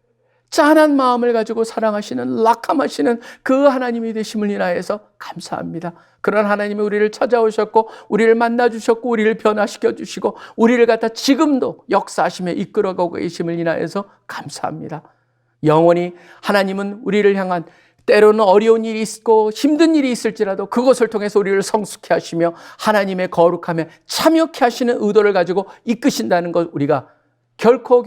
짠한 마음을 가지고 사랑하시는 낙함하시는 그 하나님이 되심을 인하여서 감사합니다. 그런 하나님이 우리를 찾아오셨고 우리를 만나주셨고 우리를 변화시켜 주시고 우리를 갖다 지금도 역사하시며 이끌어가고 계심을 인하여서 감사합니다. 영원히 하나님은 우리를 향한 때로는 어려운 일이 있고 힘든 일이 있을지라도 그것을 통해서 우리를 성숙해 하시며 하나님의 거룩함에 참여케 하시는 의도를 가지고 이끄신다는 것 우리가 결코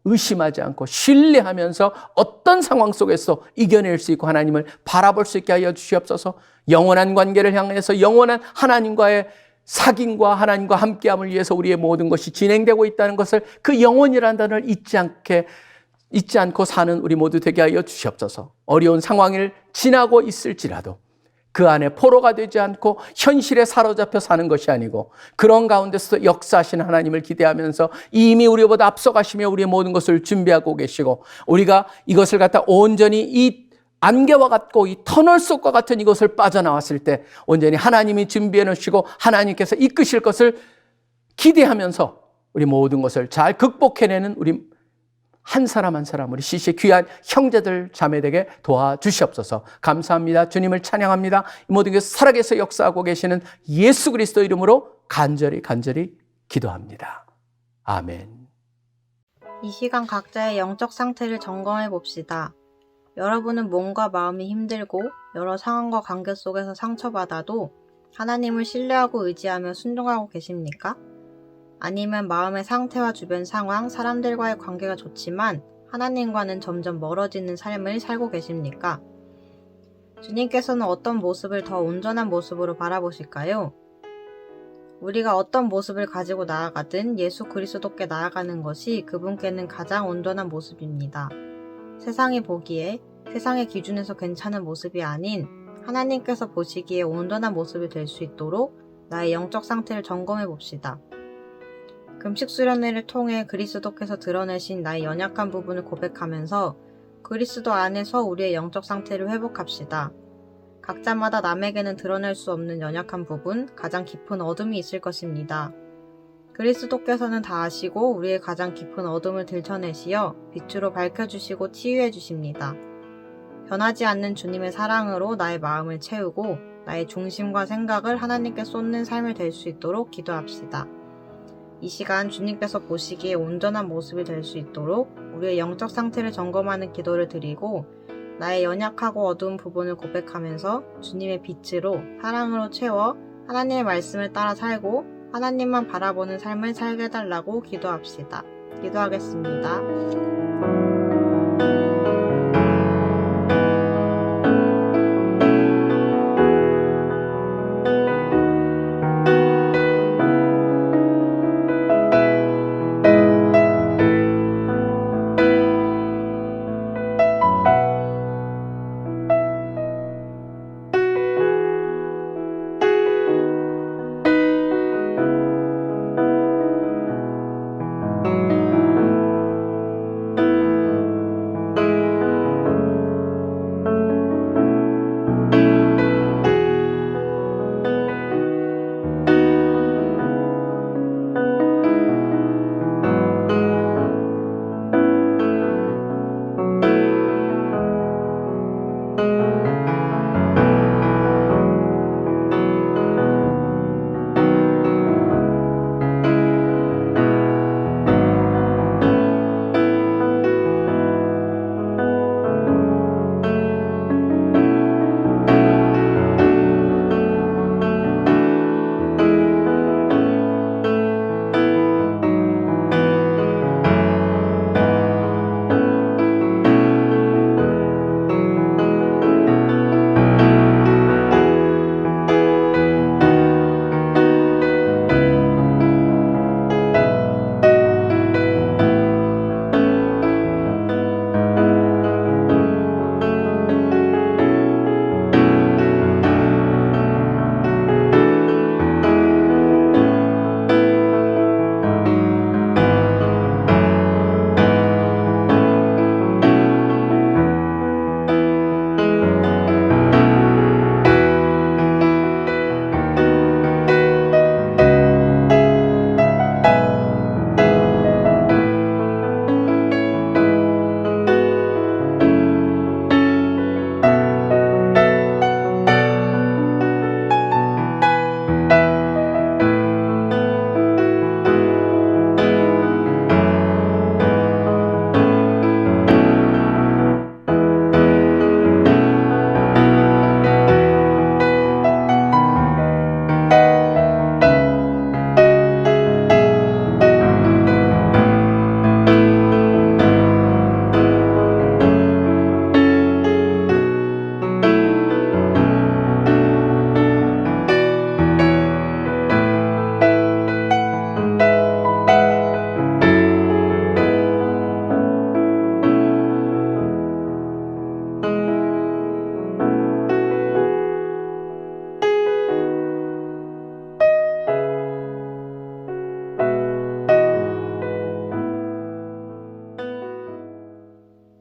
의심하지 않고 신뢰하면서 어떤 상황 속에서 이겨낼 수 있고 하나님을 바라볼 수 있게 하여 주시옵소서. 영원한 관계를 향해서 영원한 하나님과의 사귐과 하나님과 함께함을 위해서 우리의 모든 것이 진행되고 있다는 것을 그 영원이라는 단어를 잊지 않고 사는 우리 모두 되게 하여 주시옵소서. 어려운 상황을 지나고 있을지라도 그 안에 포로가 되지 않고 현실에 사로잡혀 사는 것이 아니고 그런 가운데서 역사하시는 하나님을 기대하면서 이미 우리보다 앞서가시며 우리의 모든 것을 준비하고 계시고 우리가 이것을 갖다 온전히 이 안개와 같고 이 터널 속과 같은 이것을 빠져나왔을 때 온전히 하나님이 준비해 놓으시고 하나님께서 이끄실 것을 기대하면서 우리 모든 것을 잘 극복해내는 우리 한 사람 한 사람 우리 시시의 귀한 형제들 자매에게 도와주시옵소서. 감사합니다. 주님을 찬양합니다. 이 모든 게 살아계서 역사하고 계시는 예수 그리스도 이름으로 간절히 기도합니다. 아멘. 이 시간 각자의 영적 상태를 점검해 봅시다. 여러분은 몸과 마음이 힘들고 여러 상황과 관계 속에서 상처받아도 하나님을 신뢰하고 의지하며 순종하고 계십니까? 아니면 마음의 상태와 주변 상황, 사람들과의 관계가 좋지만 하나님과는 점점 멀어지는 삶을 살고 계십니까? 주님께서는 어떤 모습을 더 온전한 모습으로 바라보실까요? 우리가 어떤 모습을 가지고 나아가든 예수 그리스도께 나아가는 것이 그분께는 가장 온전한 모습입니다. 세상이 보기에 세상의 기준에서 괜찮은 모습이 아닌 하나님께서 보시기에 온전한 모습이 될 수 있도록 나의 영적 상태를 점검해 봅시다. 금식 수련회를 통해 그리스도께서 드러내신 나의 연약한 부분을 고백하면서 그리스도 안에서 우리의 영적 상태를 회복합시다. 각자마다 남에게는 드러낼 수 없는 연약한 부분, 가장 깊은 어둠이 있을 것입니다. 그리스도께서는 다 아시고 우리의 가장 깊은 어둠을 들춰내시어 빛으로 밝혀주시고 치유해 주십니다. 변하지 않는 주님의 사랑으로 나의 마음을 채우고 나의 중심과 생각을 하나님께 쏟는 삶을 될 수 있도록 기도합시다. 이 시간 주님께서 보시기에 온전한 모습이 될 수 있도록 우리의 영적 상태를 점검하는 기도를 드리고 나의 연약하고 어두운 부분을 고백하면서 주님의 빛으로 사랑으로 채워 하나님의 말씀을 따라 살고 하나님만 바라보는 삶을 살게 해달라고 기도합시다. 기도하겠습니다.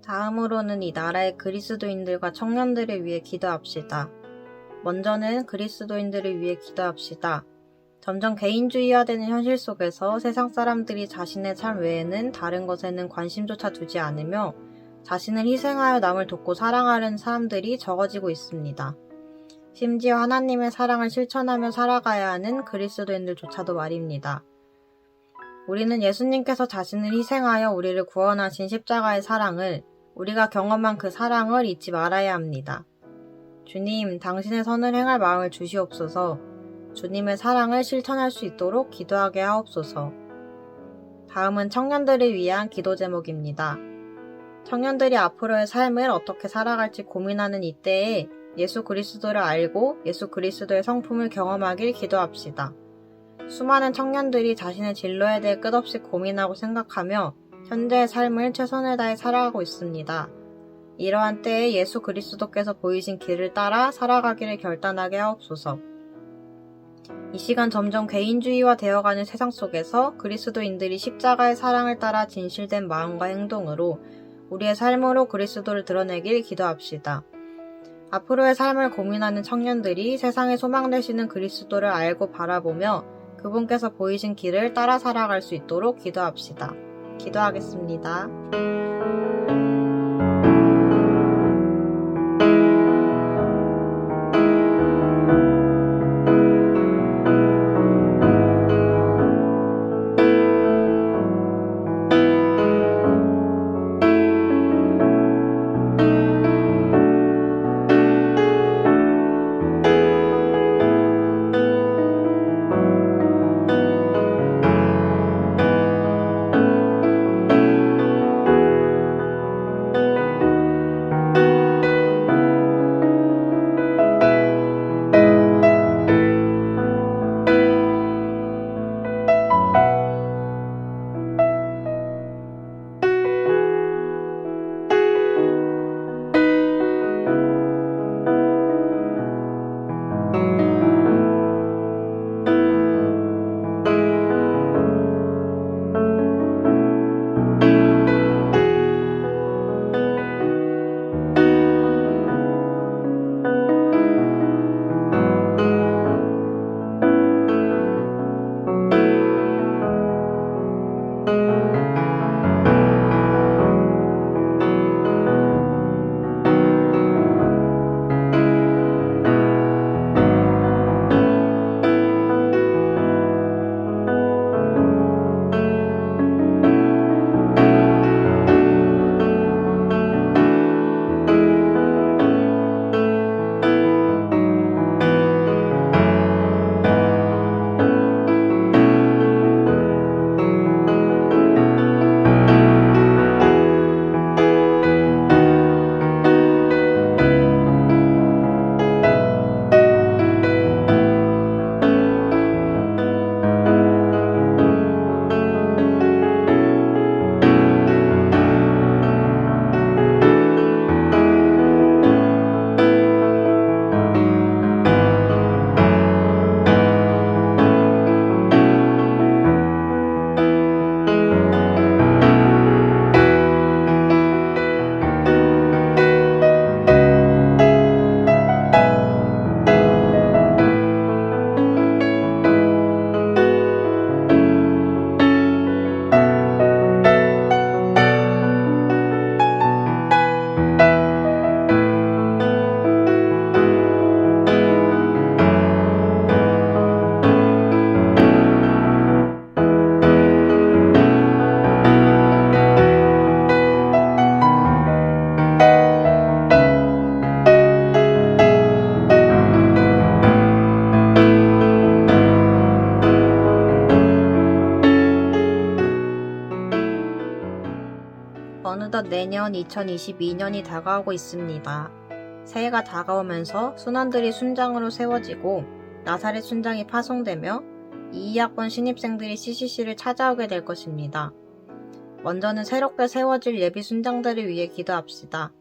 다음으로는 이 나라의 그리스도인들과 청년들을 위해 기도합시다. 먼저는 그리스도인들을 위해 기도합시다. 점점 개인주의화되는 현실 속에서 세상 사람들이 자신의 삶 외에는 다른 것에는 관심조차 두지 않으며 자신을 희생하여 남을 돕고 사랑하려는 사람들이 적어지고 있습니다. 심지어 하나님의 사랑을 실천하며 살아가야 하는 그리스도인들조차도 말입니다. 우리는 예수님께서 자신을 희생하여 우리를 구원하신 십자가의 사랑을, 우리가 경험한 그 사랑을 잊지 말아야 합니다. 주님, 당신의 선을 행할 마음을 주시옵소서. 주님의 사랑을 실천할 수 있도록 기도하게 하옵소서. 다음은 청년들을 위한 기도 제목입니다. 청년들이 앞으로의 삶을 어떻게 살아갈지 고민하는 이때에 예수 그리스도를 알고 예수 그리스도의 성품을 경험하길 기도합시다. 수많은 청년들이 자신의 진로에 대해 끝없이 고민하고 생각하며 현재의 삶을 최선을 다해 살아가고 있습니다. 이러한 때에 예수 그리스도께서 보이신 길을 따라 살아가기를 결단하게 하옵소서. 이 시간 점점 개인주의화 되어가는 세상 속에서 그리스도인들이 십자가의 사랑을 따라 진실된 마음과 행동으로 우리의 삶으로 그리스도를 드러내길 기도합시다. 앞으로의 삶을 고민하는 청년들이 세상에 소망 되시는 그리스도를 알고 바라보며 그분께서 보이신 길을 따라 살아갈 수 있도록 기도합시다. 기도하겠습니다. 어느덧 내년 2022년이 다가오고 있습니다. 새해가 다가오면서 순환들이 순장으로 세워지고 나사렛 순장이 파송되며 2학번 신입생들이 CCC를 찾아오게 될 것입니다. 먼저는 새롭게 세워질 예비 순장들을 위해 기도합시다.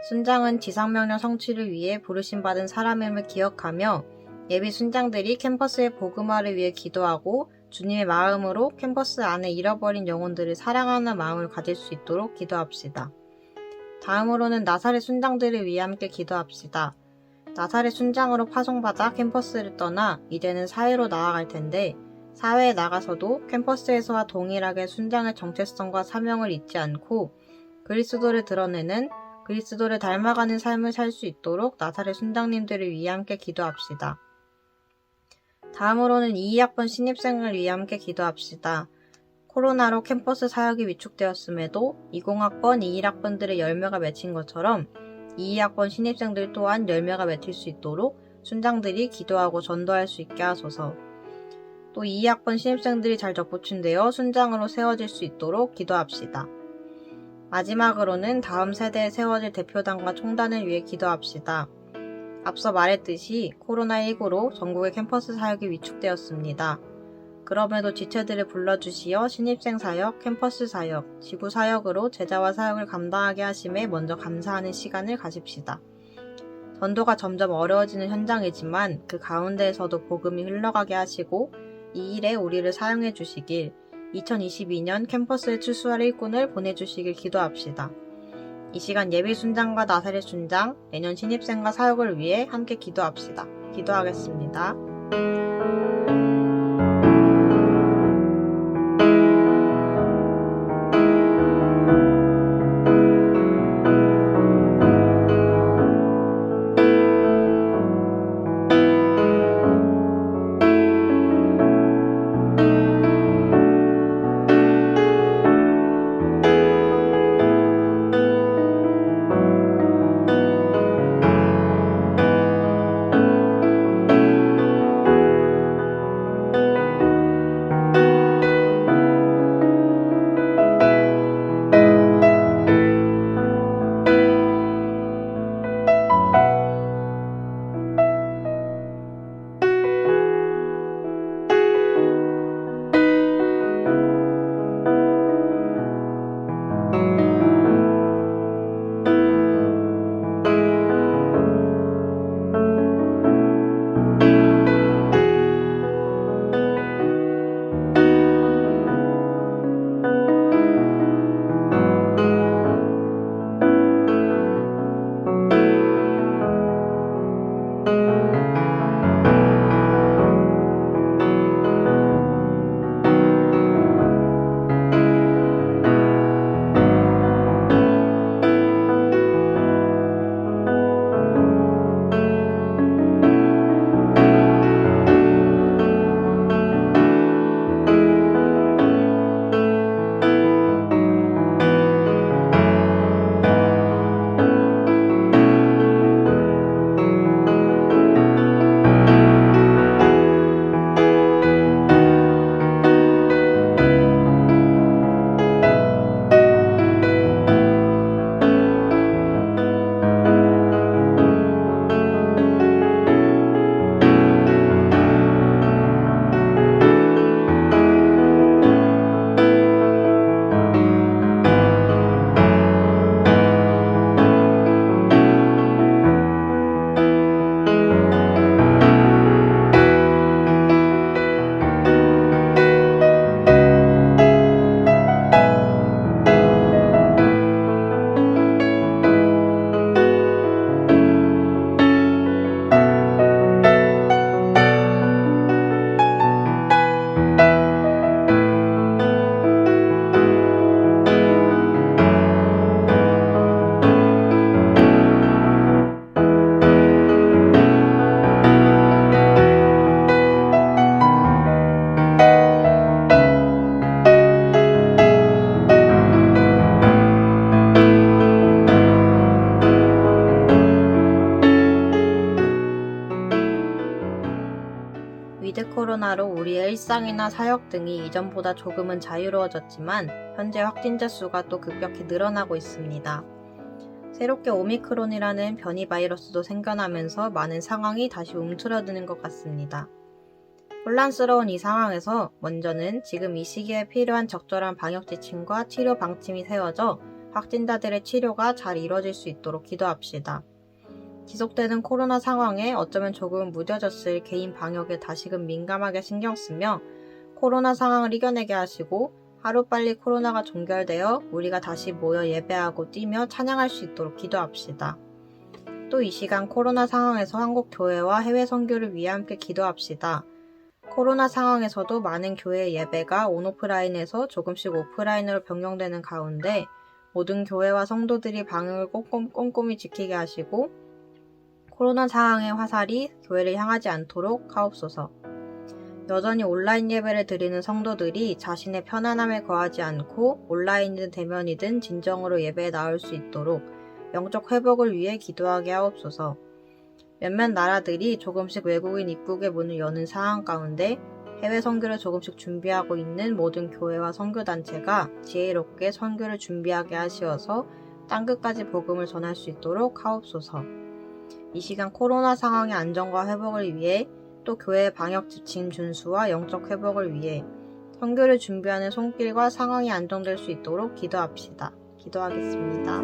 순장은 지상명령 성취를 위해 부르심받은 사람임을 기억하며 예비 순장들이 캠퍼스의 복음화를 위해 기도하고 주님의 마음으로 캠퍼스 안에 잃어버린 영혼들을 사랑하는 마음을 가질 수 있도록 기도합시다. 다음으로는 나사렛 순장들을 위해 함께 기도합시다. 나사렛 순장으로 파송받아 캠퍼스를 떠나 이제는 사회로 나아갈 텐데 사회에 나가서도 캠퍼스에서와 동일하게 순장의 정체성과 사명을 잊지 않고 그리스도를 드러내는 그리스도를 닮아가는 삶을 살 수 있도록 나사렛 순장님들을 위해 함께 기도합시다. 다음으로는 22학번 신입생을 위해 함께 기도합시다. 코로나로 캠퍼스 사역이 위축되었음에도 20학번, 21학번들의 열매가 맺힌 것처럼 22학번 신입생들 또한 열매가 맺힐 수 있도록 순장들이 기도하고 전도할 수 있게 하소서. 또 22학번 신입생들이 잘 접붙임되어 순장으로 세워질 수 있도록 기도합시다. 마지막으로는 다음 세대에 세워질 대표단과 총단을 위해 기도합시다. 앞서 말했듯이 코로나19로 전국의 캠퍼스 사역이 위축되었습니다. 그럼에도 지체들을 불러주시어 신입생 사역, 캠퍼스 사역, 지부 사역으로 제자와 사역을 감당하게 하심에 먼저 감사하는 시간을 가집시다. 전도가 점점 어려워지는 현장이지만 그 가운데에서도 복음이 흘러가게 하시고 이 일에 우리를 사용해 주시길 2022년 캠퍼스에 출소할 일꾼을 보내주시길 기도합시다. 이 시간 예비 순장과 나사렛 순장, 내년 신입생과 사역을 위해 함께 기도합시다. 기도하겠습니다. 위드 코로나로 우리의 일상이나 사역 등이 이전보다 조금은 자유로워졌지만 현재 확진자 수가 또 급격히 늘어나고 있습니다. 새롭게 오미크론이라는 변이 바이러스도 생겨나면서 많은 상황이 다시 움츠러드는 것 같습니다. 혼란스러운 이 상황에서 먼저는 지금 이 시기에 필요한 적절한 방역 지침과 치료 방침이 세워져 확진자들의 치료가 잘 이루어질 수 있도록 기도합시다. 지속되는 코로나 상황에 어쩌면 조금 무뎌졌을 개인 방역에 다시금 민감하게 신경 쓰며 코로나 상황을 이겨내게 하시고 하루빨리 코로나가 종결되어 우리가 다시 모여 예배하고 뛰며 찬양할 수 있도록 기도합시다. 또 이 시간 코로나 상황에서 한국 교회와 해외 선교를 위해 함께 기도합시다. 코로나 상황에서도 많은 교회 예배가 온오프라인에서 조금씩 오프라인으로 변경되는 가운데 모든 교회와 성도들이 방역을 꼼꼼히 지키게 하시고 코로나 상황의 화살이 교회를 향하지 않도록 하옵소서. 여전히 온라인 예배를 드리는 성도들이 자신의 편안함에 거하지 않고 온라인이든 대면이든 진정으로 예배에 나올 수 있도록 영적 회복을 위해 기도하게 하옵소서. 몇몇 나라들이 조금씩 외국인 입국의 문을 여는 상황 가운데 해외 선교를 조금씩 준비하고 있는 모든 교회와 선교단체가 지혜롭게 선교를 준비하게 하시어서 땅끝까지 복음을 전할 수 있도록 하옵소서. 이 시간 코로나 상황의 안정과 회복을 위해 또 교회의 방역 지침 준수와 영적 회복을 위해 선교를 준비하는 손길과 상황이 안정될 수 있도록 기도합시다. 기도하겠습니다.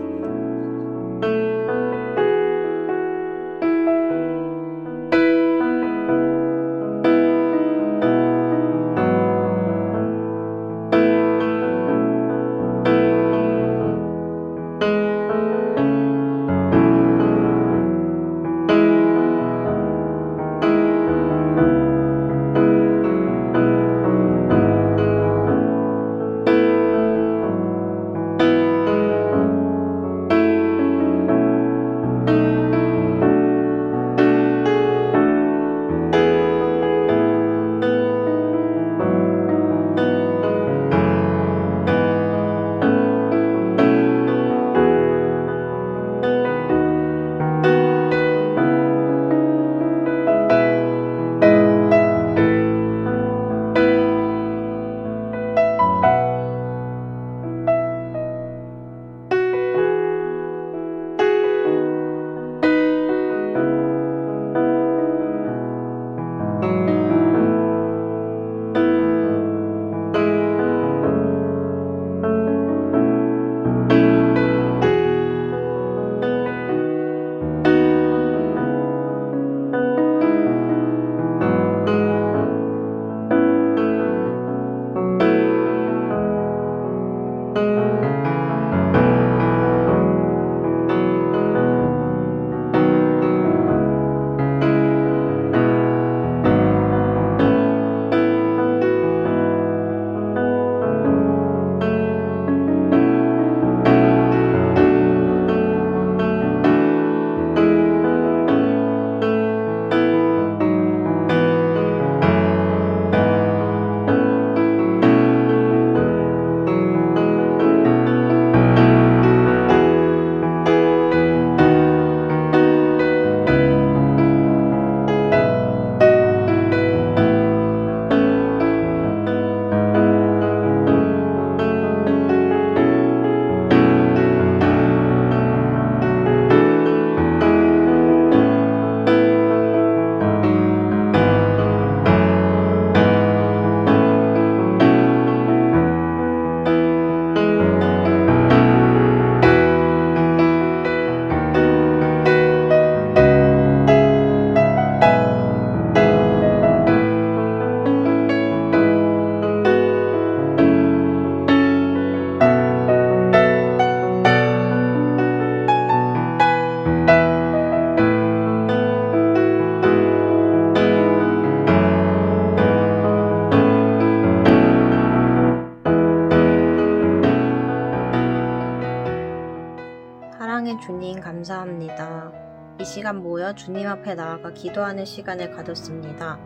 사랑의 주님 감사합니다. 이 시간 모여 주님 앞에 나아가 기도하는 시간을 가졌습니다.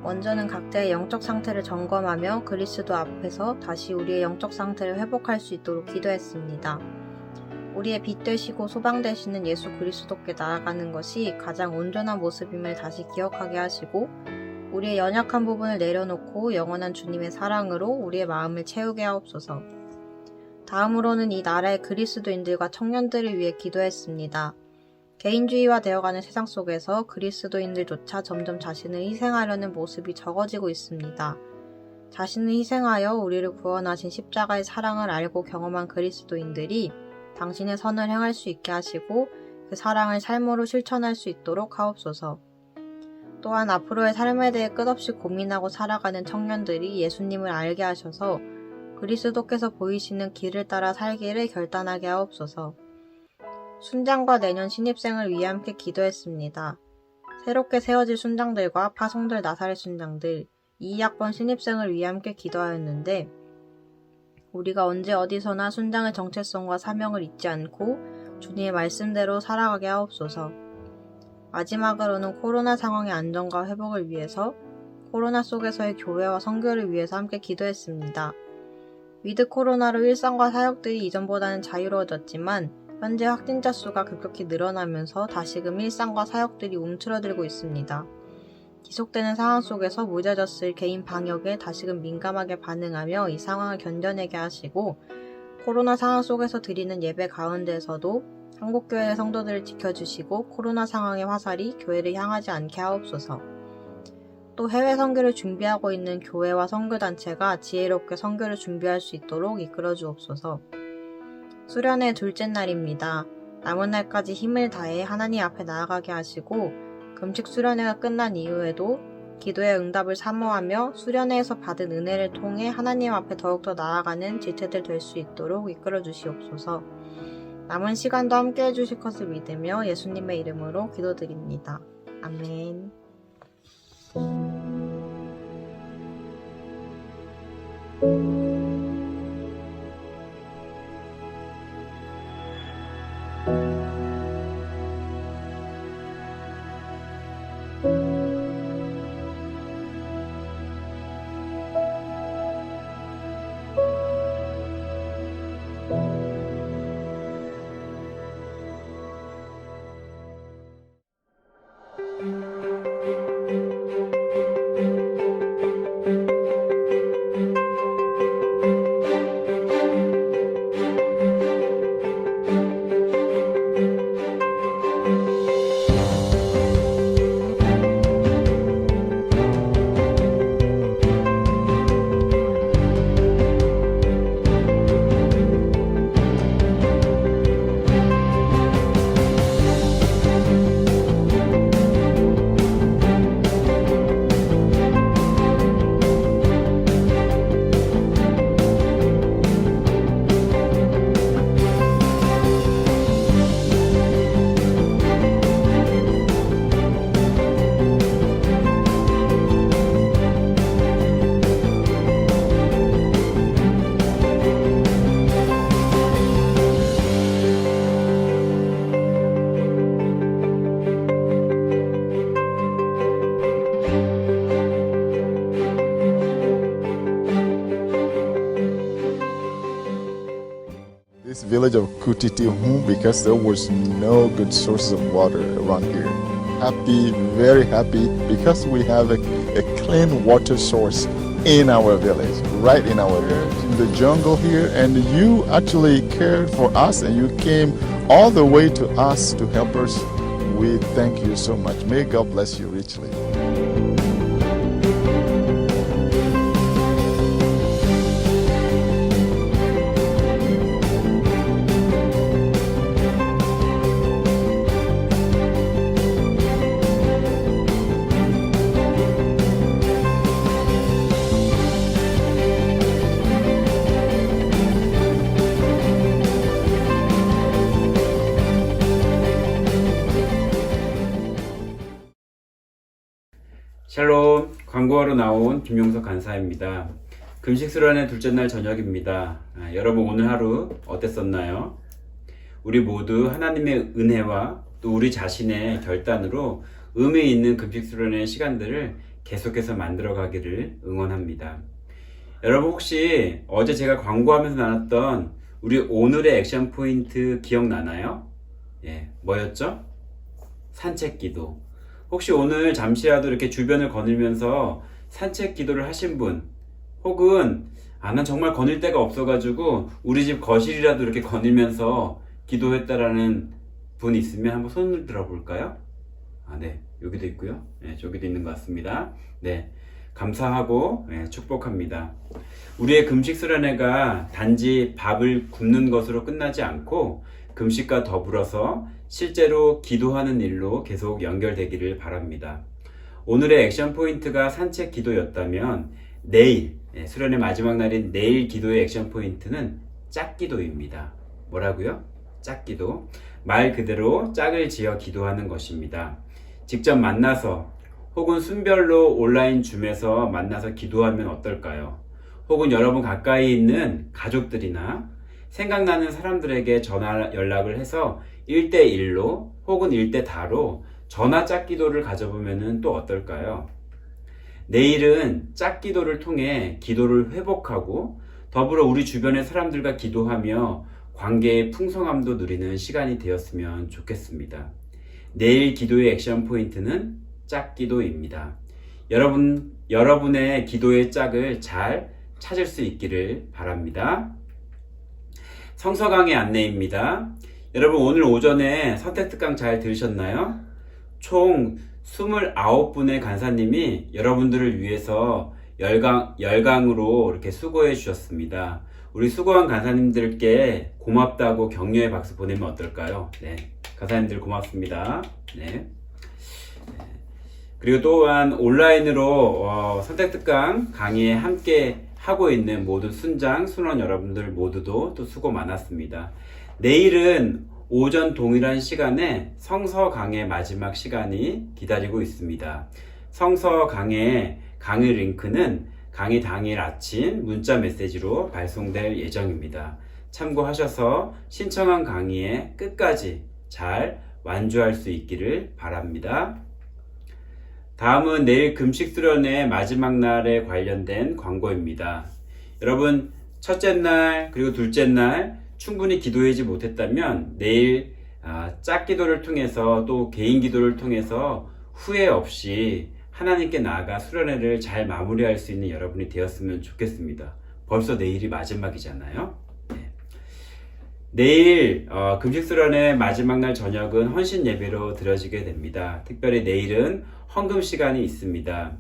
먼저는 각자의 영적 상태를 점검하며 그리스도 앞에서 다시 우리의 영적 상태를 회복할 수 있도록 기도했습니다. 우리의 빛 되시고 소방 되시는 예수 그리스도께 나아가는 것이 가장 온전한 모습임을 다시 기억하게 하시고 우리의 연약한 부분을 내려놓고 영원한 주님의 사랑으로 우리의 마음을 채우게 하옵소서. 다음으로는 이 나라의 그리스도인들과 청년들을 위해 기도했습니다. 개인주의화 되어가는 세상 속에서 그리스도인들조차 점점 자신을 희생하려는 모습이 적어지고 있습니다. 자신을 희생하여 우리를 구원하신 십자가의 사랑을 알고 경험한 그리스도인들이 당신의 선을 행할 수 있게 하시고 그 사랑을 삶으로 실천할 수 있도록 하옵소서. 또한 앞으로의 삶에 대해 끝없이 고민하고 살아가는 청년들이 예수님을 알게 하셔서 그리스도께서 보이시는 길을 따라 살기를 결단하게 하옵소서. 순장과 내년 신입생을 위해 함께 기도했습니다. 새롭게 세워질 순장들과 파송될 나사렛 순장들, 2학번 신입생을 위해 함께 기도하였는데 우리가 언제 어디서나 순장의 정체성과 사명을 잊지 않고 주님의 말씀대로 살아가게 하옵소서. 마지막으로는 코로나 상황의 안정과 회복을 위해서 코로나 속에서의 교회와 선교를 위해서 함께 기도했습니다. 위드 코로나로 일상과 사역들이 이전보다는 자유로워졌지만 현재 확진자 수가 급격히 늘어나면서 다시금 일상과 사역들이 움츠러들고 있습니다. 지속되는 상황 속에서 무뎌졌을 개인 방역에 다시금 민감하게 반응하며 이 상황을 견뎌내게 하시고 코로나 상황 속에서 드리는 예배 가운데에서도 한국교회의 성도들을 지켜주시고 코로나 상황의 화살이 교회를 향하지 않게 하옵소서. 또 해외 선교를 준비하고 있는 교회와 선교단체가 지혜롭게 선교를 준비할 수 있도록 이끌어 주옵소서. 수련의 둘째 날입니다. 남은 날까지 힘을 다해 하나님 앞에 나아가게 하시고 금식 수련회가 끝난 이후에도 기도의 응답을 사모하며 수련회에서 받은 은혜를 통해 하나님 앞에 더욱더 나아가는 지체들 될 수 있도록 이끌어 주시옵소서. 남은 시간도 함께 해주실 것을 믿으며 예수님의 이름으로 기도드립니다. 아멘. This village of Kutitihu, because there was no good sources of water around here. Happy, very happy, because we have a clean water source in our village, right in our village, in the jungle here, and you actually cared for us and you came all the way to us to help us. We thank you so much. May God bless you richly. 샬롬, 광고하러 나온 김용석 간사입니다. 금식 수련의 둘째 날 저녁입니다. 여러분 오늘 하루 어땠었나요? 우리 모두 하나님의 은혜와 또 우리 자신의 결단으로 의미 있는 금식 수련의 시간들을 계속해서 만들어 가기를 응원합니다. 여러분 혹시 어제 제가 광고하면서 나눴던 우리 오늘의 액션 포인트 기억나나요? 뭐였죠? 산책 기도. 혹시 오늘 잠시라도 이렇게 주변을 거닐면서 산책 기도를 하신 분, 혹은 난 정말 거닐 데가 없어가지고 우리 집 거실이라도 이렇게 거닐면서 기도했다라는 분 있으면 한번 손을 들어볼까요? 네, 여기도 있고요. 저기도 있는 것 같습니다. 네, 감사하고 축복합니다. 우리의 금식 수련회가 단지 밥을 굶는 것으로 끝나지 않고 금식과 더불어서 실제로 기도하는 일로 계속 연결되기를 바랍니다. 오늘의 액션 포인트가 산책 기도였다면 내일 수련의 마지막 날인 내일 기도의 액션 포인트는 짝기도입니다. 뭐라고요? 짝기도. 말 그대로 짝을 지어 기도하는 것입니다. 직접 만나서 혹은 순별로 온라인 줌에서 만나서 기도하면 어떨까요? 혹은 여러분 가까이 있는 가족들이나 생각나는 사람들에게 전화 연락을 해서 1대1로 혹은 1대4로 전화 짝기도를 가져보면 또 어떨까요? 내일은 짝기도를 통해 기도를 회복하고 더불어 우리 주변의 사람들과 기도하며 관계의 풍성함도 누리는 시간이 되었으면 좋겠습니다. 내일 기도의 액션 포인트는 짝기도입니다. 여러분의 기도의 짝을 잘 찾을 수 있기를 바랍니다. 성서 강의 안내입니다. 여러분 오늘 오전에 선택특강 잘 들으셨나요? 총 29분의 간사님이 여러분들을 위해서 열강으로 이렇게 수고해 주셨습니다. 우리 수고한 간사님들께 고맙다고 격려의 박수 보내면 어떨까요? 네, 간사님들 고맙습니다. 네. 그리고 또한 온라인으로 선택특강 강의에 함께 하고 있는 모든 순장, 순원 여러분들 모두도 또 수고 많았습니다. 내일은 오전 동일한 시간에 성서 강의 마지막 시간이 기다리고 있습니다. 성서 강의 강의 링크는 강의 당일 아침 문자 메시지로 발송될 예정입니다. 참고하셔서 신청한 강의에 끝까지 잘 완주할 수 있기를 바랍니다. 다음은 내일 금식 수련의 마지막 날에 관련된 광고입니다. 여러분 첫째 날 그리고 둘째 날 충분히 기도하지 못했다면 내일 짝기도를 통해서 또 개인 기도를 통해서 후회 없이 하나님께 나아가 수련회를 잘 마무리할 수 있는 여러분이 되었으면 좋겠습니다. 벌써 내일이 마지막이잖아요. 네. 내일 금식 수련회 마지막 날 저녁은 헌신 예배로 드려지게 됩니다. 특별히 내일은 헌금 시간이 있습니다.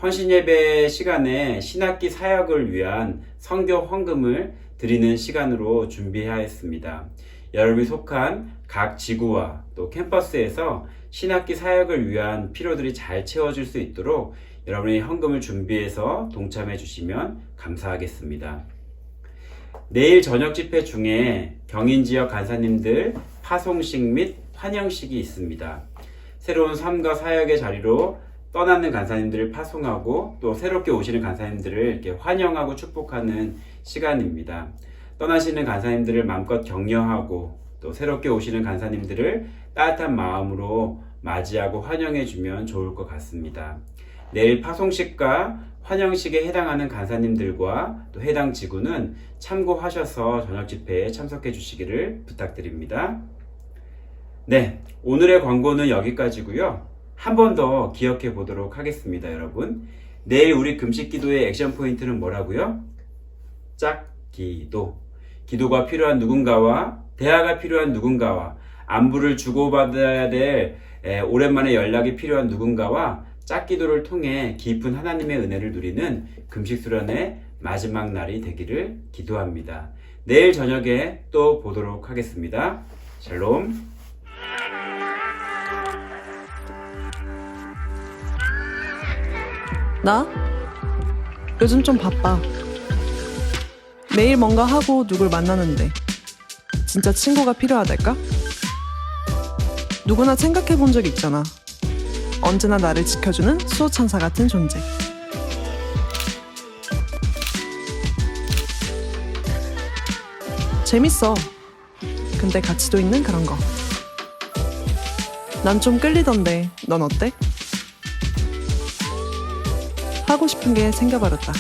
헌신 예배 시간에 신학기 사역을 위한 선교 헌금을 드리는 시간으로 준비하였습니다. 여러분이 속한 각 지구와 또 캠퍼스에서 신학기 사역을 위한 필요들이 잘 채워질 수 있도록 여러분이 헌금을 준비해서 동참해 주시면 감사하겠습니다. 내일 저녁 집회 중에 경인지역 간사님들 파송식 및 환영식이 있습니다. 새로운 삶과 사역의 자리로 떠나는 간사님들을 파송하고 또 새롭게 오시는 간사님들을 이렇게 환영하고 축복하는 시간입니다. 떠나시는 간사님들을 마음껏 격려하고 또 새롭게 오시는 간사님들을 따뜻한 마음으로 맞이하고 환영해주면 좋을 것 같습니다. 내일 파송식과 환영식에 해당하는 간사님들과 또 해당 지구는 참고하셔서 저녁 집회에 참석해 주시기를 부탁드립니다. 네, 오늘의 광고는 여기까지고요. 한 번 더 기억해 보도록 하겠습니다, 여러분. 내일 우리 금식 기도의 액션 포인트는 뭐라고요? 짝기도. 기도가 필요한 누군가와 대화가 필요한 누군가와 안부를 주고받아야 될 오랜만에 연락이 필요한 누군가와 짝기도를 통해 깊은 하나님의 은혜를 누리는 금식 수련의 마지막 날이 되기를 기도합니다. 내일 저녁에 또 보도록 하겠습니다. 샬롬. 나? 요즘 좀 바빠. 매일 뭔가 하고 누굴 만나는데 진짜 친구가 필요하달까? 누구나 생각해 본 적 있잖아. 언제나 나를 지켜주는 수호천사 같은 존재. 재밌어. 근데 가치도 있는 그런 거. 난 좀 끌리던데 넌 어때? 하고 싶은 게 생겨버렸다.